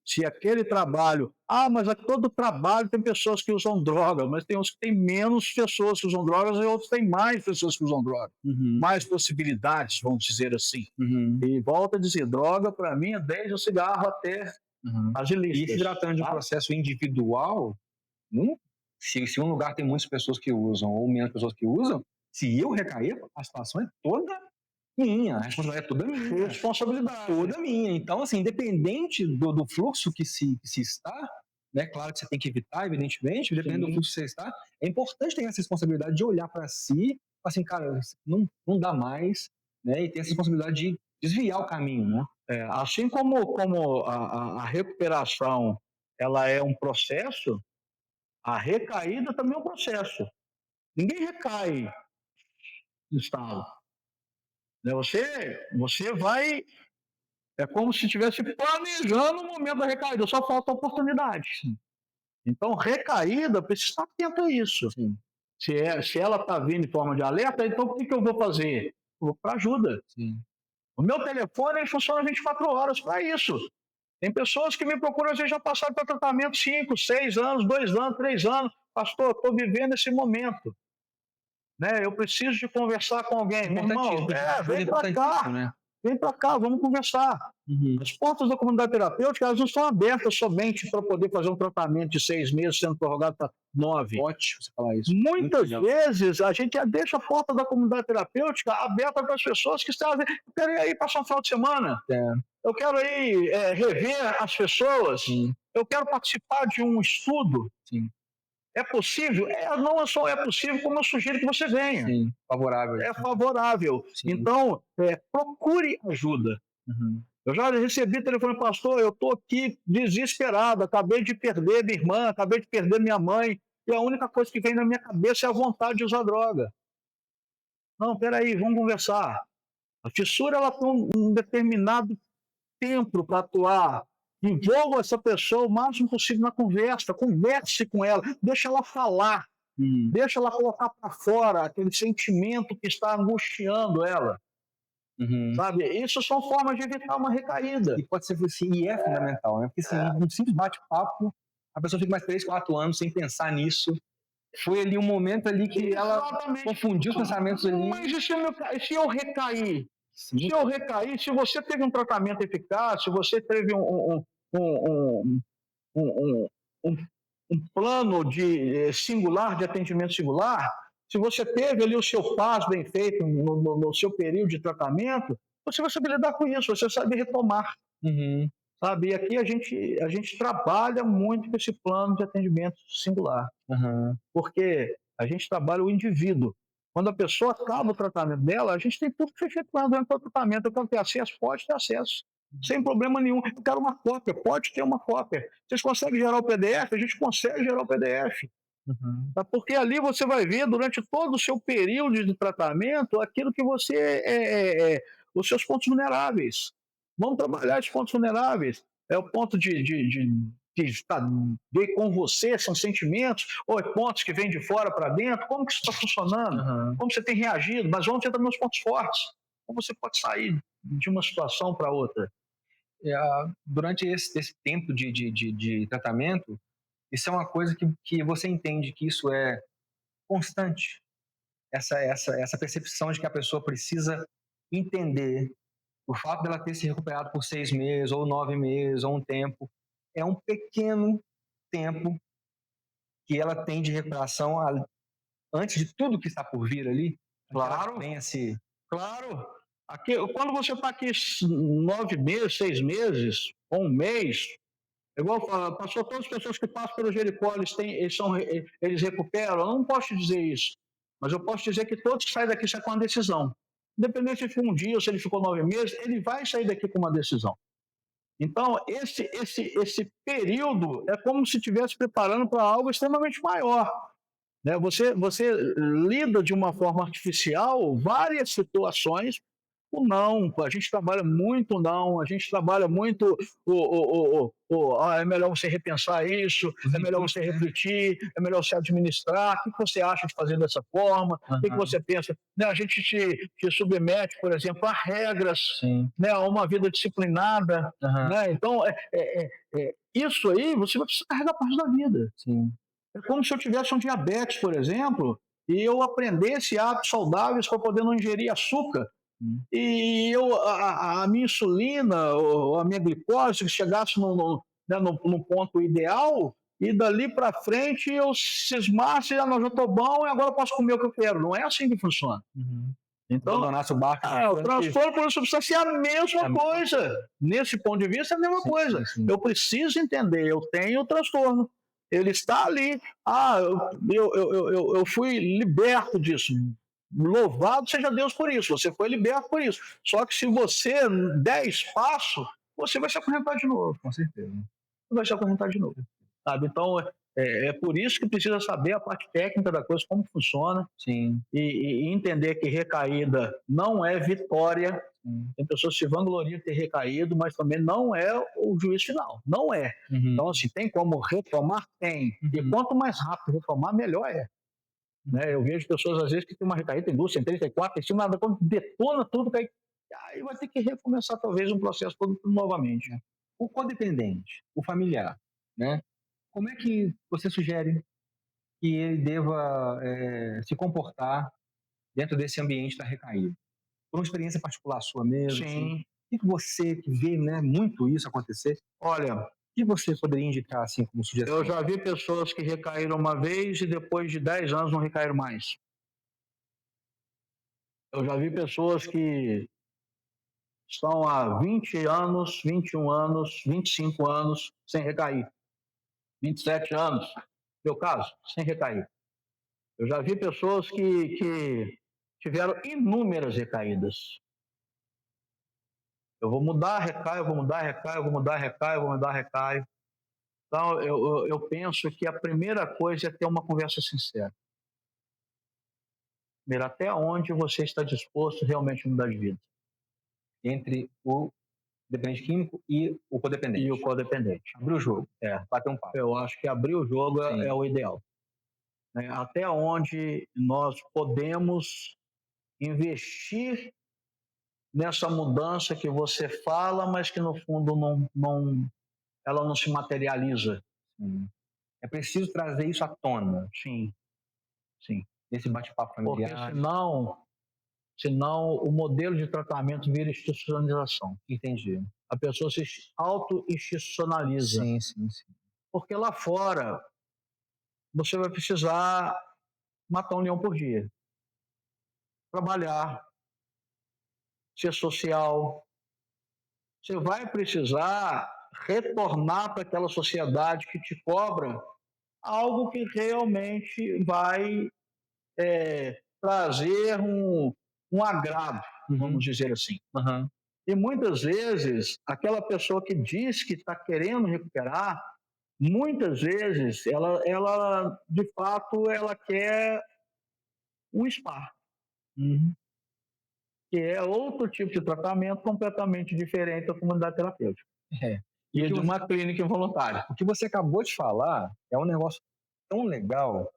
Se aquele trabalho... mas todo trabalho tem pessoas que usam droga, mas tem uns que tem menos pessoas que usam drogas e outros tem mais pessoas que usam droga. Mais possibilidades, vamos dizer assim. E volto a dizer, droga para mim é desde o cigarro até as ilícitas. E se tratando de um processo individual, se um lugar tem muitas pessoas que usam ou menos pessoas que usam, se eu recair, a situação é toda minha, a responsabilidade é toda minha. Responsabilidade. Toda minha. Então, assim, independente do fluxo que se está, né, claro que você tem que evitar, evidentemente, dependendo do fluxo que você está, é importante ter essa responsabilidade de olhar para si, assim, cara, não dá mais, né, e ter essa responsabilidade de desviar o caminho, né? Assim como a recuperação ela é um processo, a recaída também é um processo. Ninguém recai no estalo. Você vai... É como se estivesse planejando o momento da recaída, só falta oportunidade. Então, recaída, precisa estar atento a isso. Se ela está vindo em forma de alerta, então o que eu vou fazer? Eu vou para ajuda. O meu telefone funciona 24 horas para isso. Tem pessoas que me procuram, às vezes já passaram para tratamento 5, 6 anos, 2 anos, 3 anos. Pastor, estou vivendo esse momento. Né? Eu preciso de conversar com alguém. Meu irmão, vem para cá. Né? Vem para cá, vamos conversar. As portas da comunidade terapêutica, elas não estão abertas somente para poder fazer um tratamento de 6 meses, sendo prorrogado para 9. Ótimo você falar isso. Muitas vezes a gente deixa a porta da comunidade terapêutica aberta para as pessoas que estão... Eu quero ir aí passar um final de semana. Eu quero ir rever as pessoas. Eu quero participar de um estudo. É possível? Não só é possível, como eu sugiro que você venha. Favorável. É favorável. Então, procure ajuda. Eu já recebi telefone, pastor, eu estou aqui desesperado, acabei de perder minha irmã, acabei de perder minha mãe, e a única coisa que vem na minha cabeça é a vontade de usar droga. Não, peraí, vamos conversar. A fissura ela tem um determinado tempo para atuar. Envolva essa pessoa o máximo possível na conversa, converse com ela, deixa ela falar, deixa ela colocar para fora aquele sentimento que está angustiando ela. Sabe? Isso são formas de evitar uma recaída. E pode ser assim, e é fundamental, né? Porque assim, um simples bate-papo, a pessoa fica mais 3, 4 anos sem pensar nisso. Foi ali um momento ali que ela confundiu os pensamentos ali. Mas e se eu recair? Se eu recair, se você teve um tratamento eficaz, se você teve um plano singular, de atendimento singular, se você teve ali o seu passo bem feito no seu período de tratamento, você vai saber lidar com isso, você sabe retomar. Sabe? E aqui a gente trabalha muito com esse plano de atendimento singular. Porque a gente trabalha o indivíduo. Quando a pessoa acaba o tratamento dela, a gente tem tudo que foi feito durante o tratamento. Eu quero ter acesso, pode ter acesso. Sem problema nenhum. Eu quero uma cópia, pode ter uma cópia. Vocês conseguem gerar o PDF? A gente consegue gerar o PDF. Porque ali você vai ver, durante todo o seu período de tratamento, aquilo que você os seus pontos vulneráveis. Vamos trabalhar esses pontos vulneráveis. É o ponto de estar com você, são sentimentos, ou é pontos que vêm de fora para dentro. Como que isso está funcionando? Como você tem reagido? Mas vamos ter também os pontos fortes. Como você pode sair de uma situação para outra? Durante esse tempo de tratamento, isso é uma coisa que você entende que isso é constante. Essa percepção de que a pessoa precisa entender o fato dela ter se recuperado por 6 meses, ou 9 meses, ou um tempo, é um pequeno tempo que ela tem de recuperação antes de tudo que está por vir ali. Claro. Claro. Aqui, quando você está aqui 9 meses, 6 meses, ou um mês, igual passou todas as pessoas que passam pelo Jericó, eles recuperam. Eu não posso te dizer isso, mas eu posso dizer que todos que saem daqui saem com uma decisão. Independente se ele ficou um dia ou se ele ficou 9 meses, ele vai sair daqui com uma decisão. Então, esse período é como se estivesse preparando para algo extremamente maior. né? Você lida de uma forma artificial várias situações. O não, a gente trabalha muito não, a gente trabalha muito é melhor você repensar isso, é melhor você refletir, é melhor você administrar, o que você acha de fazer dessa forma, o que você pensa, né? A gente te submete, por exemplo, a regras, né? A uma vida disciplinada, né? Então, isso aí você vai precisar carregar parte da vida. Sim. É como se eu tivesse um diabetes, por exemplo, e eu aprendesse hábitos saudáveis para poder não ingerir açúcar. E a minha insulina, ou a minha glicose, chegasse né, no ponto ideal, e dali para frente eu cismasse, não, já estou bom e agora eu posso comer o que eu quero. Não é assim que funciona. Então, Abandonasse o barco. o transtorno por substância é a mesma coisa. Nesse ponto de vista, é a mesma coisa. Sim. Eu preciso entender, eu tenho o transtorno. Ele está ali. Eu fui liberto disso. Louvado seja Deus por isso. Você foi liberto por isso. Só que se você der espaço, você vai se acorrentar de novo. Com certeza. Você vai se acorrentar de novo. Sabe? Então, é por isso que precisa saber a parte técnica da coisa, como funciona. Sim. E entender que recaída não é vitória. Tem pessoas que se vangloriam de ter recaído, mas também não é o juízo final. Não é. Então, assim, tem como retomar? Tem. E quanto mais rápido retomar, melhor é. Né? Eu vejo pessoas, às vezes, que tem uma recaída, tem 2, tem 3, tem 4, tem 5, nada, quando detona tudo, aí vai ter que recomeçar, talvez, um processo todo novamente. O codependente, o familiar, né? Como é que você sugere que ele deva se comportar dentro desse ambiente da recaída? Por uma experiência particular sua mesmo? Sim. O que você, que vê, né, muito isso acontecer, olha, o que você poderia indicar assim como sugestão? Eu já vi pessoas que recaíram uma vez e depois de 10 anos não recaíram mais. Eu já vi pessoas que estão há 20 anos, 21 anos, 25 anos sem recair. 27 anos, meu caso, sem recair. Eu já vi pessoas que tiveram inúmeras recaídas. Eu vou mudar, recaio, vou mudar, recaio, vou mudar, recaio, vou mudar, recaio. Então, eu penso que a primeira coisa é ter uma conversa sincera. Primeiro, até onde você está disposto realmente a mudar de vida? Entre o dependente químico e o codependente. E o codependente. Abrir o jogo. Bater um papo. Eu acho que abrir o jogo é o ideal. Até onde nós podemos investir nessa mudança que você fala, mas que no fundo ela não se materializa. É preciso trazer isso à tona. Sim. Nesse bate-papo familiar. Porque senão o modelo de tratamento vira institucionalização. Entendi. A pessoa se auto-institucionaliza. Sim. Porque lá fora você vai precisar matar um leão por dia. Trabalhar, ser social. Você vai precisar retornar para aquela sociedade que te cobra algo que realmente vai trazer um agrado, vamos dizer assim. E muitas vezes, aquela pessoa que diz que está querendo recuperar, muitas vezes, ela de fato, ela quer um spa. Que é outro tipo de tratamento completamente diferente da comunidade terapêutica. E de uma clínica involuntária. O que você acabou de falar é um negócio tão legal.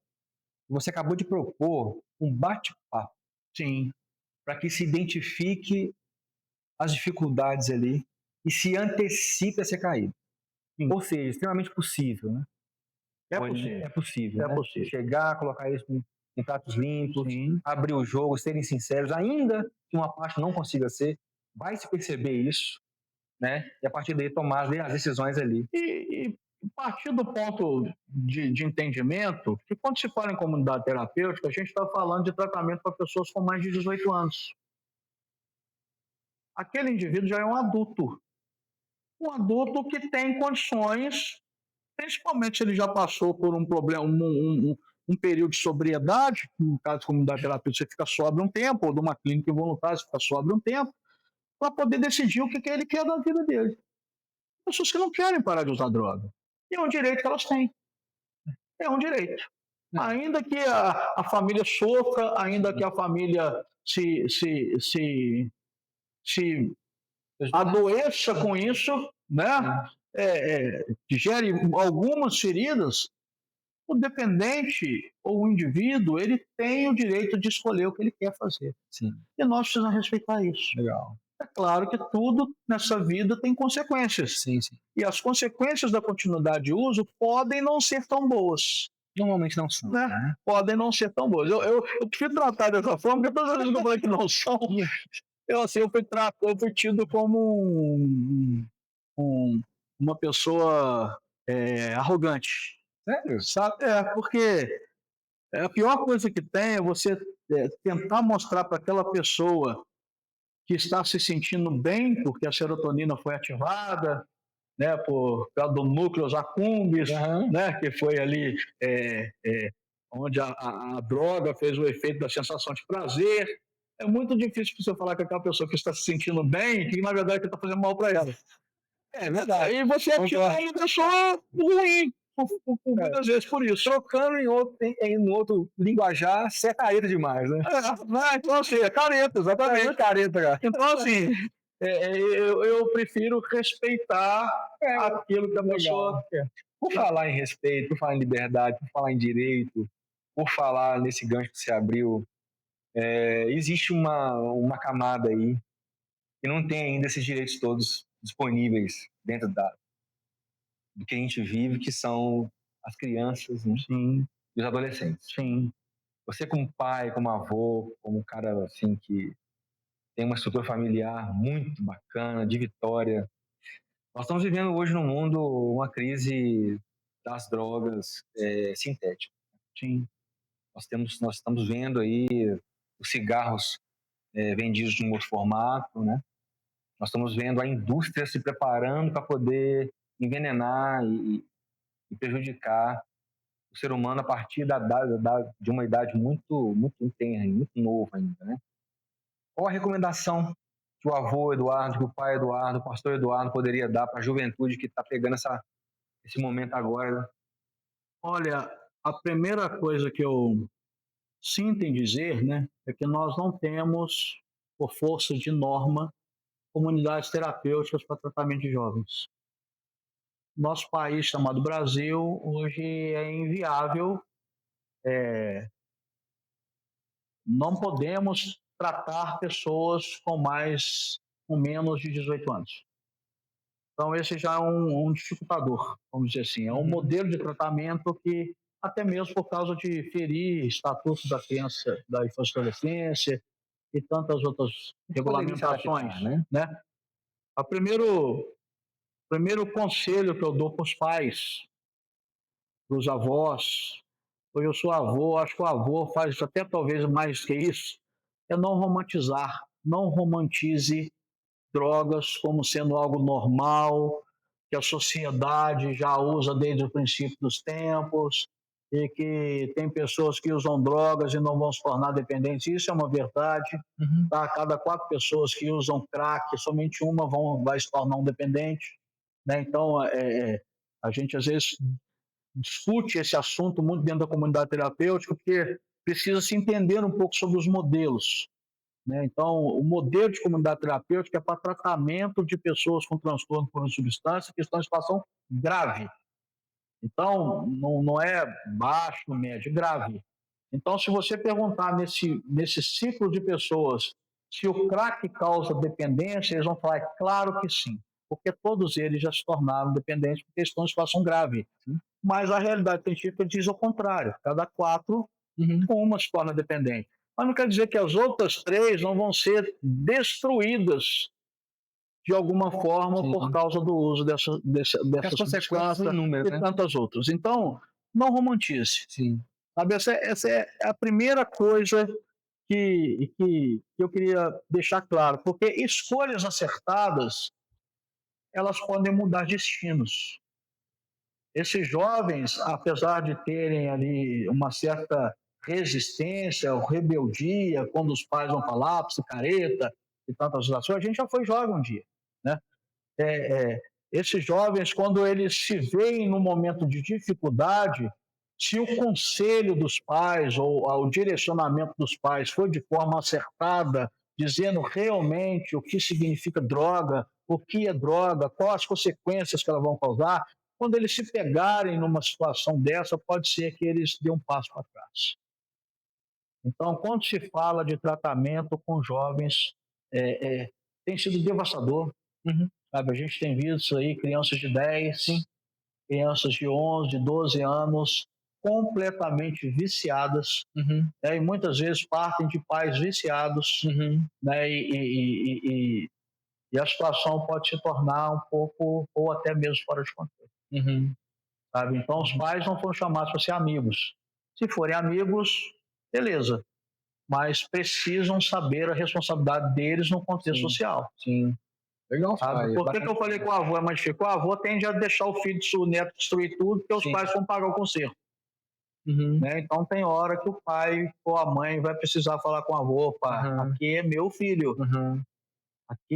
Você acabou de propor um bate-papo. Sim. Para que se identifique as dificuldades ali e se antecipe a ser caído. Ou seja, extremamente possível, né? É possível. É possível. É possível. Chegar, colocar isso em pratos limpos, abrir o jogo, serem sinceros, ainda que uma parte não consiga ser, vai se perceber isso, né? E a partir daí tomar as decisões ali. E partir do ponto de entendimento que quando se fala em comunidade terapêutica, a gente está falando de tratamento para pessoas com mais de 18 anos. Aquele indivíduo já é um adulto que tem condições, principalmente se ele já passou por um problema, um período de sobriedade, no caso de comunidade terapêutica você fica sóbrio um tempo, ou de uma clínica involuntária você fica sóbrio um tempo, para poder decidir o que ele quer da vida dele. Pessoas que não querem parar de usar droga. E é um direito que elas têm. É um direito. Ainda que a família sofra, ainda que a família se adoeça com isso, né? Gere algumas feridas, o dependente ou o indivíduo, ele tem o direito de escolher o que ele quer fazer. Sim. E nós precisamos respeitar isso. Legal. É claro que tudo nessa vida tem consequências. Sim, sim. E as consequências da continuidade de uso podem não ser tão boas. Normalmente não são. Né? Podem não ser tão boas. Eu prefiro tratar dessa forma, porque todas as vezes que eu falei que não são, eu fui tido como uma pessoa arrogante. Sério? Sabe? Porque a pior coisa que tem é você tentar mostrar para aquela pessoa que está se sentindo bem, porque a serotonina foi ativada, né, por causa do núcleo accumbens, né, que foi ali onde a droga fez o efeito da sensação de prazer. É muito difícil você falar com aquela pessoa que está se sentindo bem, que na verdade está fazendo mal para ela. É verdade. E você ativa uma pessoa ruim, muitas vezes por isso. Trocando em outro linguajar, você é careta demais, né? Então, assim, é careta, exatamente. É careta, cara. Então, assim, eu prefiro respeitar aquilo que a pessoa quer. Por falar em respeito, por falar em liberdade, por falar em direito, por falar nesse gancho que você abriu, existe uma camada aí que não tem ainda esses direitos todos disponíveis dentro do que a gente vive, que são as crianças, né? Sim. E os adolescentes. Sim. Você como pai, como avô, como um cara assim que tem uma estrutura familiar muito bacana, de Vitória, nós estamos vivendo hoje no mundo uma crise das drogas sintéticas. Sim. Nós estamos vendo aí os cigarros vendidos de um outro formato, né? Nós estamos vendo a indústria se preparando para poder envenenar e prejudicar o ser humano a partir de uma idade muito, muito tenra, muito nova ainda, né? Qual a recomendação que o avô Eduardo, que o pai Eduardo, o pastor Eduardo poderia dar para a juventude que está pegando esse momento agora? Olha, a primeira coisa que eu sinto em dizer, né, é que nós não temos, por força de norma, comunidades terapêuticas para tratamento de jovens. Nosso país, chamado Brasil, hoje é inviável. Não podemos tratar pessoas com menos de 18 anos. Então, esse já é um dificultador, vamos dizer assim. É um modelo de tratamento que, até mesmo por causa de ferir estatutos da criança, da infância e adolescência e tantas outras regulamentações, né? O primeiro conselho que eu dou para os pais, para os avós, eu sou avô, acho que o avô faz até talvez mais que isso, é não romantizar, não romantize drogas como sendo algo normal, que a sociedade já usa desde o princípio dos tempos, e que tem pessoas que usam drogas e não vão se tornar dependentes. Isso é uma verdade. Tá? A cada 4 pessoas que usam crack, somente uma vai se tornar um dependente. Né? Então, a gente às vezes discute esse assunto muito dentro da comunidade terapêutica, porque precisa se entender um pouco sobre os modelos. Né? Então, o modelo de comunidade terapêutica é para tratamento de pessoas com transtorno por substância que estão em situação grave. Então, não é baixo, médio, grave. Então, se você perguntar nesse ciclo de pessoas se o crack causa dependência, eles vão falar, é claro que sim, porque todos eles já se tornaram dependentes porque estão em situação grave. Mas a realidade científica diz o contrário, cada 4, uma se torna dependente. Mas não quer dizer que as outras 3 não vão ser destruídas de alguma forma por causa do uso dessas substâncias e tantas outras. Então, não romantize. Sabe, essa é a primeira coisa que eu queria deixar claro, porque escolhas acertadas, elas podem mudar destinos. Esses jovens, apesar de terem ali uma certa resistência ou rebeldia, quando os pais vão falar, picareta e tantas outras coisas, a gente já foi jovem um dia, né? Esses jovens, quando eles se veem num momento de dificuldade, se o conselho dos pais ou o direcionamento dos pais for de forma acertada, dizendo realmente o que significa droga, o que é droga, quais as consequências que elas vão causar, quando eles se pegarem numa situação dessa, pode ser que eles dêem um passo para trás. Então, quando se fala de tratamento com jovens, tem sido devastador. Sabe? A gente tem visto aí crianças de 10, crianças de 11, 12 anos completamente viciadas, né? E muitas vezes partem de pais viciados, né? E a situação pode se tornar um pouco, ou até mesmo fora de controle. Sabe? Então, os pais não foram chamados para ser amigos. Se forem amigos, beleza, mas precisam saber a responsabilidade deles no contexto social. Sim. Legal, sabe? Por que eu falei que o avô é mais difícil? O avô tende a deixar o filho, o neto destruir tudo, porque os pais vão pagar o conserto. Né? Então tem hora que o pai ou a mãe vai precisar falar com o avô, pá, aqui é meu filho. Aqui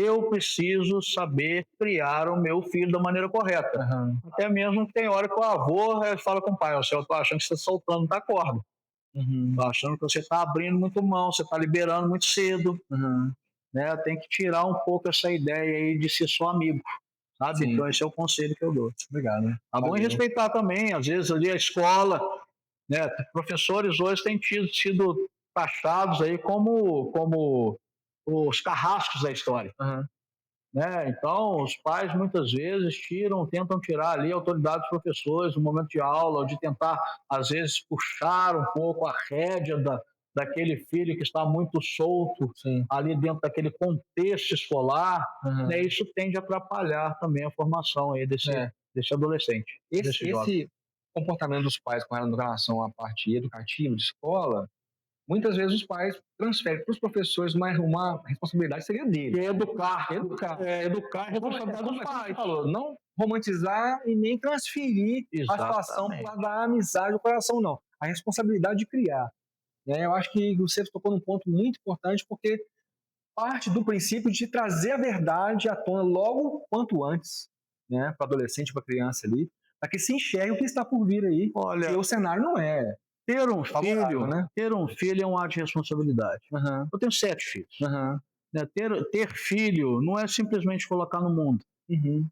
eu preciso saber criar o meu filho da maneira correta. Até mesmo que tem hora que o avô fala com o pai, eu tô achando que você está soltando da corda. Tô achando que você está abrindo muito mão, você está liberando muito cedo. Né? Tem que tirar um pouco essa ideia aí de ser só amigo. Sabe? Então esse é o conselho que eu dou. Obrigado. Né? Tá bom? E respeitar também, às vezes ali a escola, né? Professores hoje têm sido taxados aí como os carrascos da história. Né? Então, os pais muitas vezes tentam tirar ali a autoridade dos professores no momento de aula, de tentar, às vezes, puxar um pouco a rédea daquele filho que está muito solto ali dentro daquele contexto escolar. Né? Isso tende a atrapalhar também a formação aí desse adolescente. Esse comportamento dos pais com relação à parte educativa de escola, muitas vezes os pais transferem para os professores uma responsabilidade que seria dele. Que é educar. Educar é responsabilidade dos pais. Não romantizar e nem transferir a situação da amizade do coração, não. A responsabilidade de criar. Né? Eu acho que você tocou num ponto muito importante, porque parte do princípio de trazer a verdade à tona logo quanto antes, né? Para o adolescente, para a criança ali, para que se enxergue o que está por vir aí. Olha, o cenário não é... Ter um filho é um ato de responsabilidade. Eu tenho 7 filhos. Né? Ter filho não é simplesmente colocar no mundo.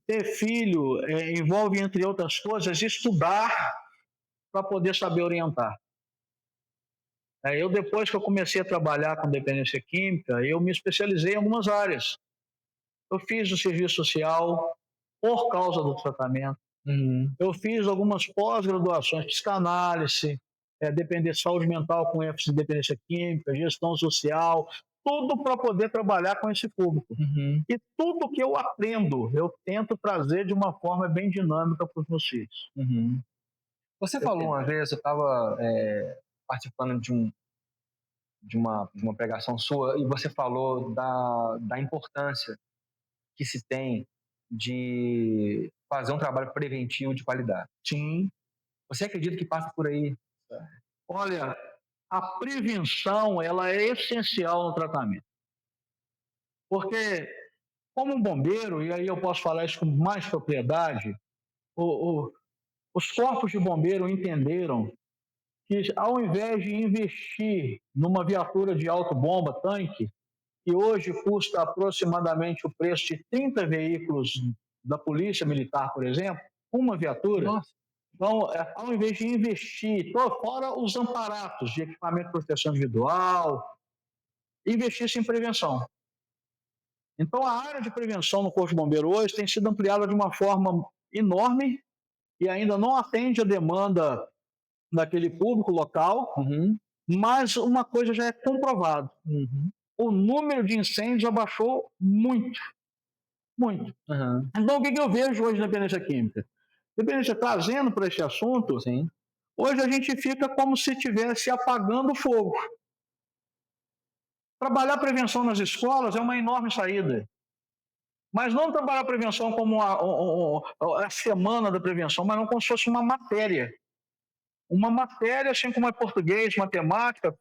Ter filho envolve, entre outras coisas, estudar para poder saber orientar. Eu, depois que eu comecei a trabalhar com dependência química, eu me especializei em algumas áreas. Eu fiz o serviço social por causa do tratamento. Eu fiz algumas pós-graduações, psicanálise, dependência, saúde mental com ênfase em dependência química, gestão social, tudo para poder trabalhar com esse público. E tudo que eu aprendo, eu tento trazer de uma forma bem dinâmica para os meus filhos. Você falou uma vez, eu estava participando de uma pregação sua, e você falou da importância que se tem de fazer um trabalho preventivo de qualidade. Sim. Você acredita que passa por aí? Olha, a prevenção ela é essencial no tratamento. Porque, como um bombeiro, e aí eu posso falar isso com mais propriedade, os corpos de bombeiro entenderam que, ao invés de investir numa viatura de autobomba, tanque, que hoje custa aproximadamente o preço de 30 veículos da Polícia Militar, por exemplo, uma viatura. Nossa. Então, ao invés de investir, fora os amparatos de equipamento de proteção individual, investir-se em prevenção. Então, a área de prevenção no Corpo de Bombeiro hoje tem sido ampliada de uma forma enorme e ainda não atende a demanda daquele público local, mas uma coisa já é comprovada. O número de incêndios abaixou muito. Muito. Então, o que eu vejo hoje na dependência química? Dependência trazendo para esse assunto, hoje a gente fica como se estivesse apagando o fogo. Trabalhar prevenção nas escolas é uma enorme saída. Mas não trabalhar prevenção como a semana da prevenção, mas não como se fosse uma matéria. Uma matéria, assim como é português, matemática,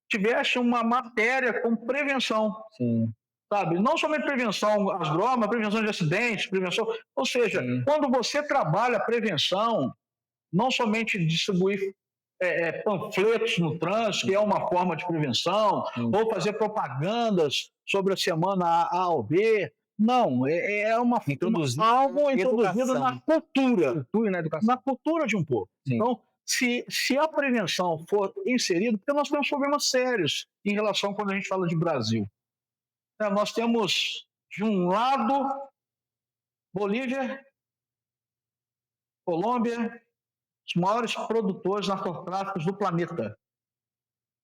tivesse uma matéria com prevenção. Sabe? Não somente prevenção às drogas, prevenção de acidentes, prevenção... Ou seja, quando você trabalha prevenção, não somente distribuir panfletos no trânsito, que é uma forma de prevenção, ou fazer propagandas sobre a semana A ou B. Não, é algo introduzido na cultura e na educação. Na cultura de um povo. Sim. Então, se a prevenção for inserida, porque nós temos problemas sérios em relação quando a gente fala de Brasil. Nós temos, de um lado, Bolívia, Colômbia, os maiores produtores narcotráficos do planeta.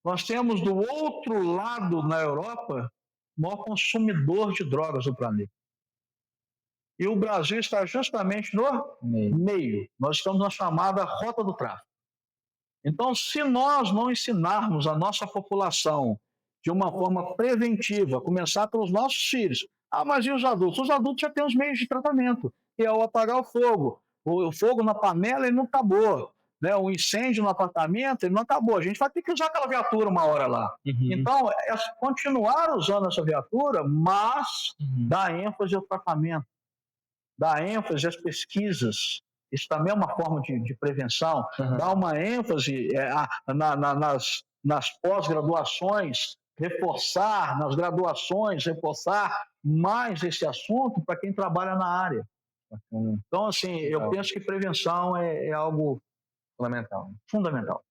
Nós temos do outro lado, na Europa, o maior consumidor de drogas do planeta. E o Brasil está justamente no meio. Nós estamos na chamada rota do tráfico. Então, se nós não ensinarmos a nossa população de uma forma preventiva, começar pelos nossos filhos. Mas e os adultos? Os adultos já têm os meios de tratamento, que é o apagar o fogo. O fogo na panela, ele não acabou. Né? O incêndio no apartamento, ele não acabou. A gente vai ter que usar aquela viatura uma hora lá. Então, continuar usando essa viatura, mas dar ênfase ao tratamento, dar ênfase às pesquisas. Isso também é uma forma de prevenção. Dar uma ênfase nas pós-graduações, reforçar nas graduações, reforçar mais esse assunto para quem trabalha na área. Então, assim, eu penso que prevenção é algo fundamental.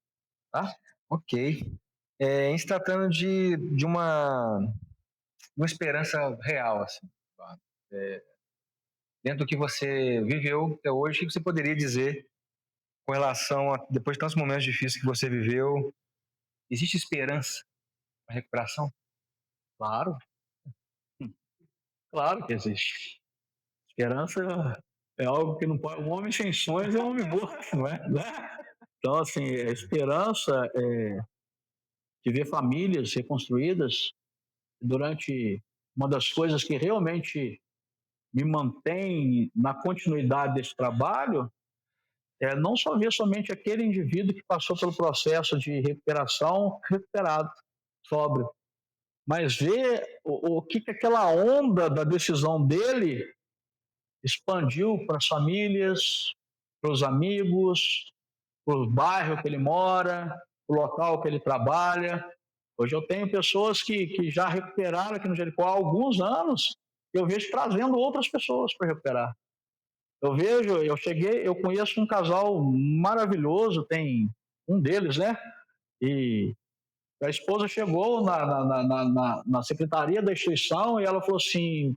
Tá? Ok. Em se tratando de uma esperança real, assim, dentro do que você viveu até hoje, o que você poderia dizer com relação a, depois de tantos momentos difíceis que você viveu, existe esperança para recuperação? Claro. Claro que existe. Esperança é algo que não pode... Um homem sem sonhos é um homem morto, não é? Então, assim, a esperança de ver famílias reconstruídas durante uma das coisas que realmente me mantém na continuidade desse trabalho não só ver somente aquele indivíduo que passou pelo processo de recuperação recuperado, sóbrio, mas ver o que aquela onda da decisão dele expandiu para as famílias, para os amigos, para o bairro que ele mora, para o local que ele trabalha. Hoje eu tenho pessoas que já recuperaram aqui no Jericó há alguns anos, e eu vejo trazendo outras pessoas para recuperar. Eu conheço um casal maravilhoso, tem um deles, né? E a esposa chegou na secretaria da instituição e ela falou assim: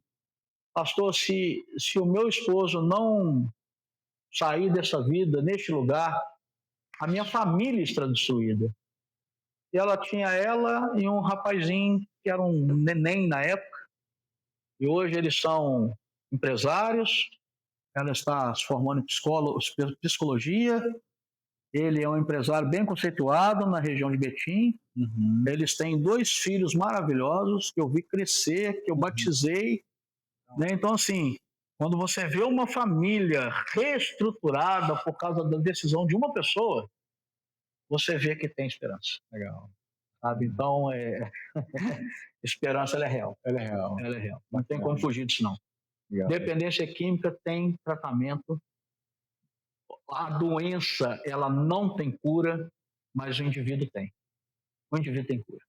pastor, se o meu esposo não sair dessa vida, neste lugar, a minha família está destruída. E ela e um rapazinho que era um neném na época, e hoje eles são empresários. Ela está se formando em psicologia. Ele é um empresário bem conceituado na região de Betim. Eles têm 2 filhos maravilhosos que eu vi crescer, que eu batizei. Né? Então, assim, quando você vê uma família reestruturada por causa da decisão de uma pessoa, você vê que tem esperança. Legal. Sabe? Então, esperança ela é real. Ela é real. Ela é real. Não tem como fugir disso, não. Legal. Dependência química tem tratamento. A doença, ela não tem cura, mas o indivíduo tem. O indivíduo tem cura.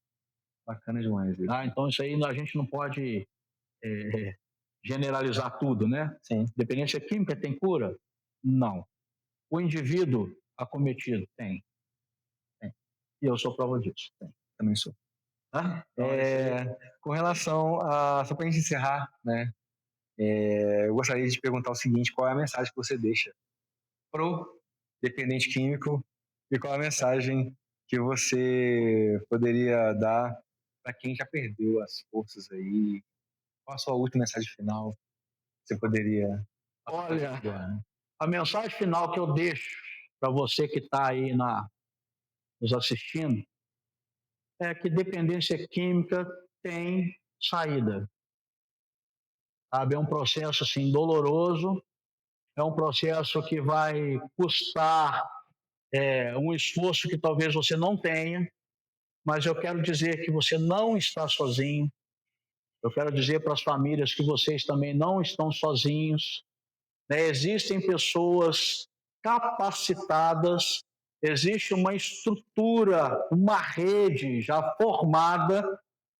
Bacana demais. Então, isso aí a gente não pode generalizar tudo, né? Sim. Dependência química tem cura? Não. O indivíduo acometido tem. E eu sou prova disso. Tem. Também sou. Com relação a... Só para a gente encerrar, né? Eu gostaria de te perguntar o seguinte: qual é a mensagem que você deixa pro dependente químico e qual a mensagem que você poderia dar para quem já perdeu as forças aí? Qual a sua última mensagem final que você poderia... Olha, a mensagem final que eu deixo para você que está aí nos assistindo é que dependência química tem saída. Sabe? É um processo assim, doloroso, é um processo que vai custar um esforço que talvez você não tenha, mas eu quero dizer que você não está sozinho. Eu quero dizer para as famílias que vocês também não estão sozinhos. Existem pessoas capacitadas, existe uma estrutura, uma rede já formada,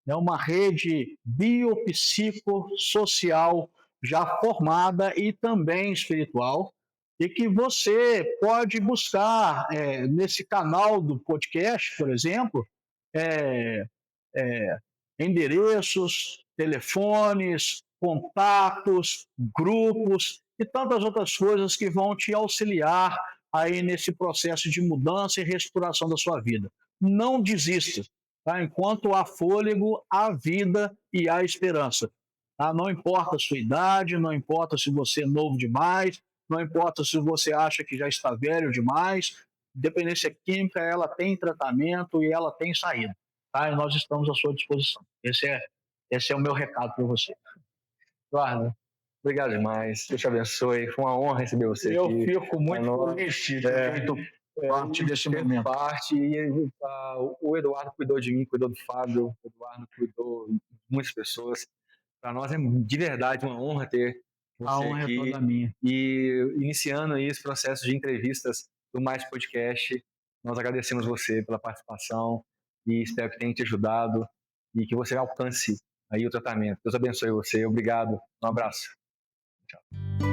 né, uma rede biopsicossocial já formada e também espiritual, e que você pode buscar nesse canal do podcast, por exemplo, é, é, endereços, telefones, contatos, grupos e tantas outras coisas que vão te auxiliar aí nesse processo de mudança e restauração da sua vida. Não desista, tá? Enquanto há fôlego, há vida e há esperança. Tá? Não importa a sua idade, não importa se você é novo demais, não importa se você acha que já está velho demais, dependência química ela tem tratamento e ela tem saída. Tá? E nós estamos à sua disposição. Esse é o meu recado para você. Eduardo, obrigado demais. Deus te abençoe. Foi uma honra receber você Eu aqui. fico muito feliz de ter feito parte desse momento. O Eduardo cuidou de mim, cuidou do Fábio, o Eduardo cuidou de muitas pessoas. Para nós é de verdade uma honra ter A você honra é aqui. toda minha. E iniciando aí esse processo de entrevistas do Mais Podcast, nós agradecemos você pela participação e espero que tenha te ajudado e que você alcance aí o tratamento. Deus abençoe você. Obrigado. Um abraço. Tchau.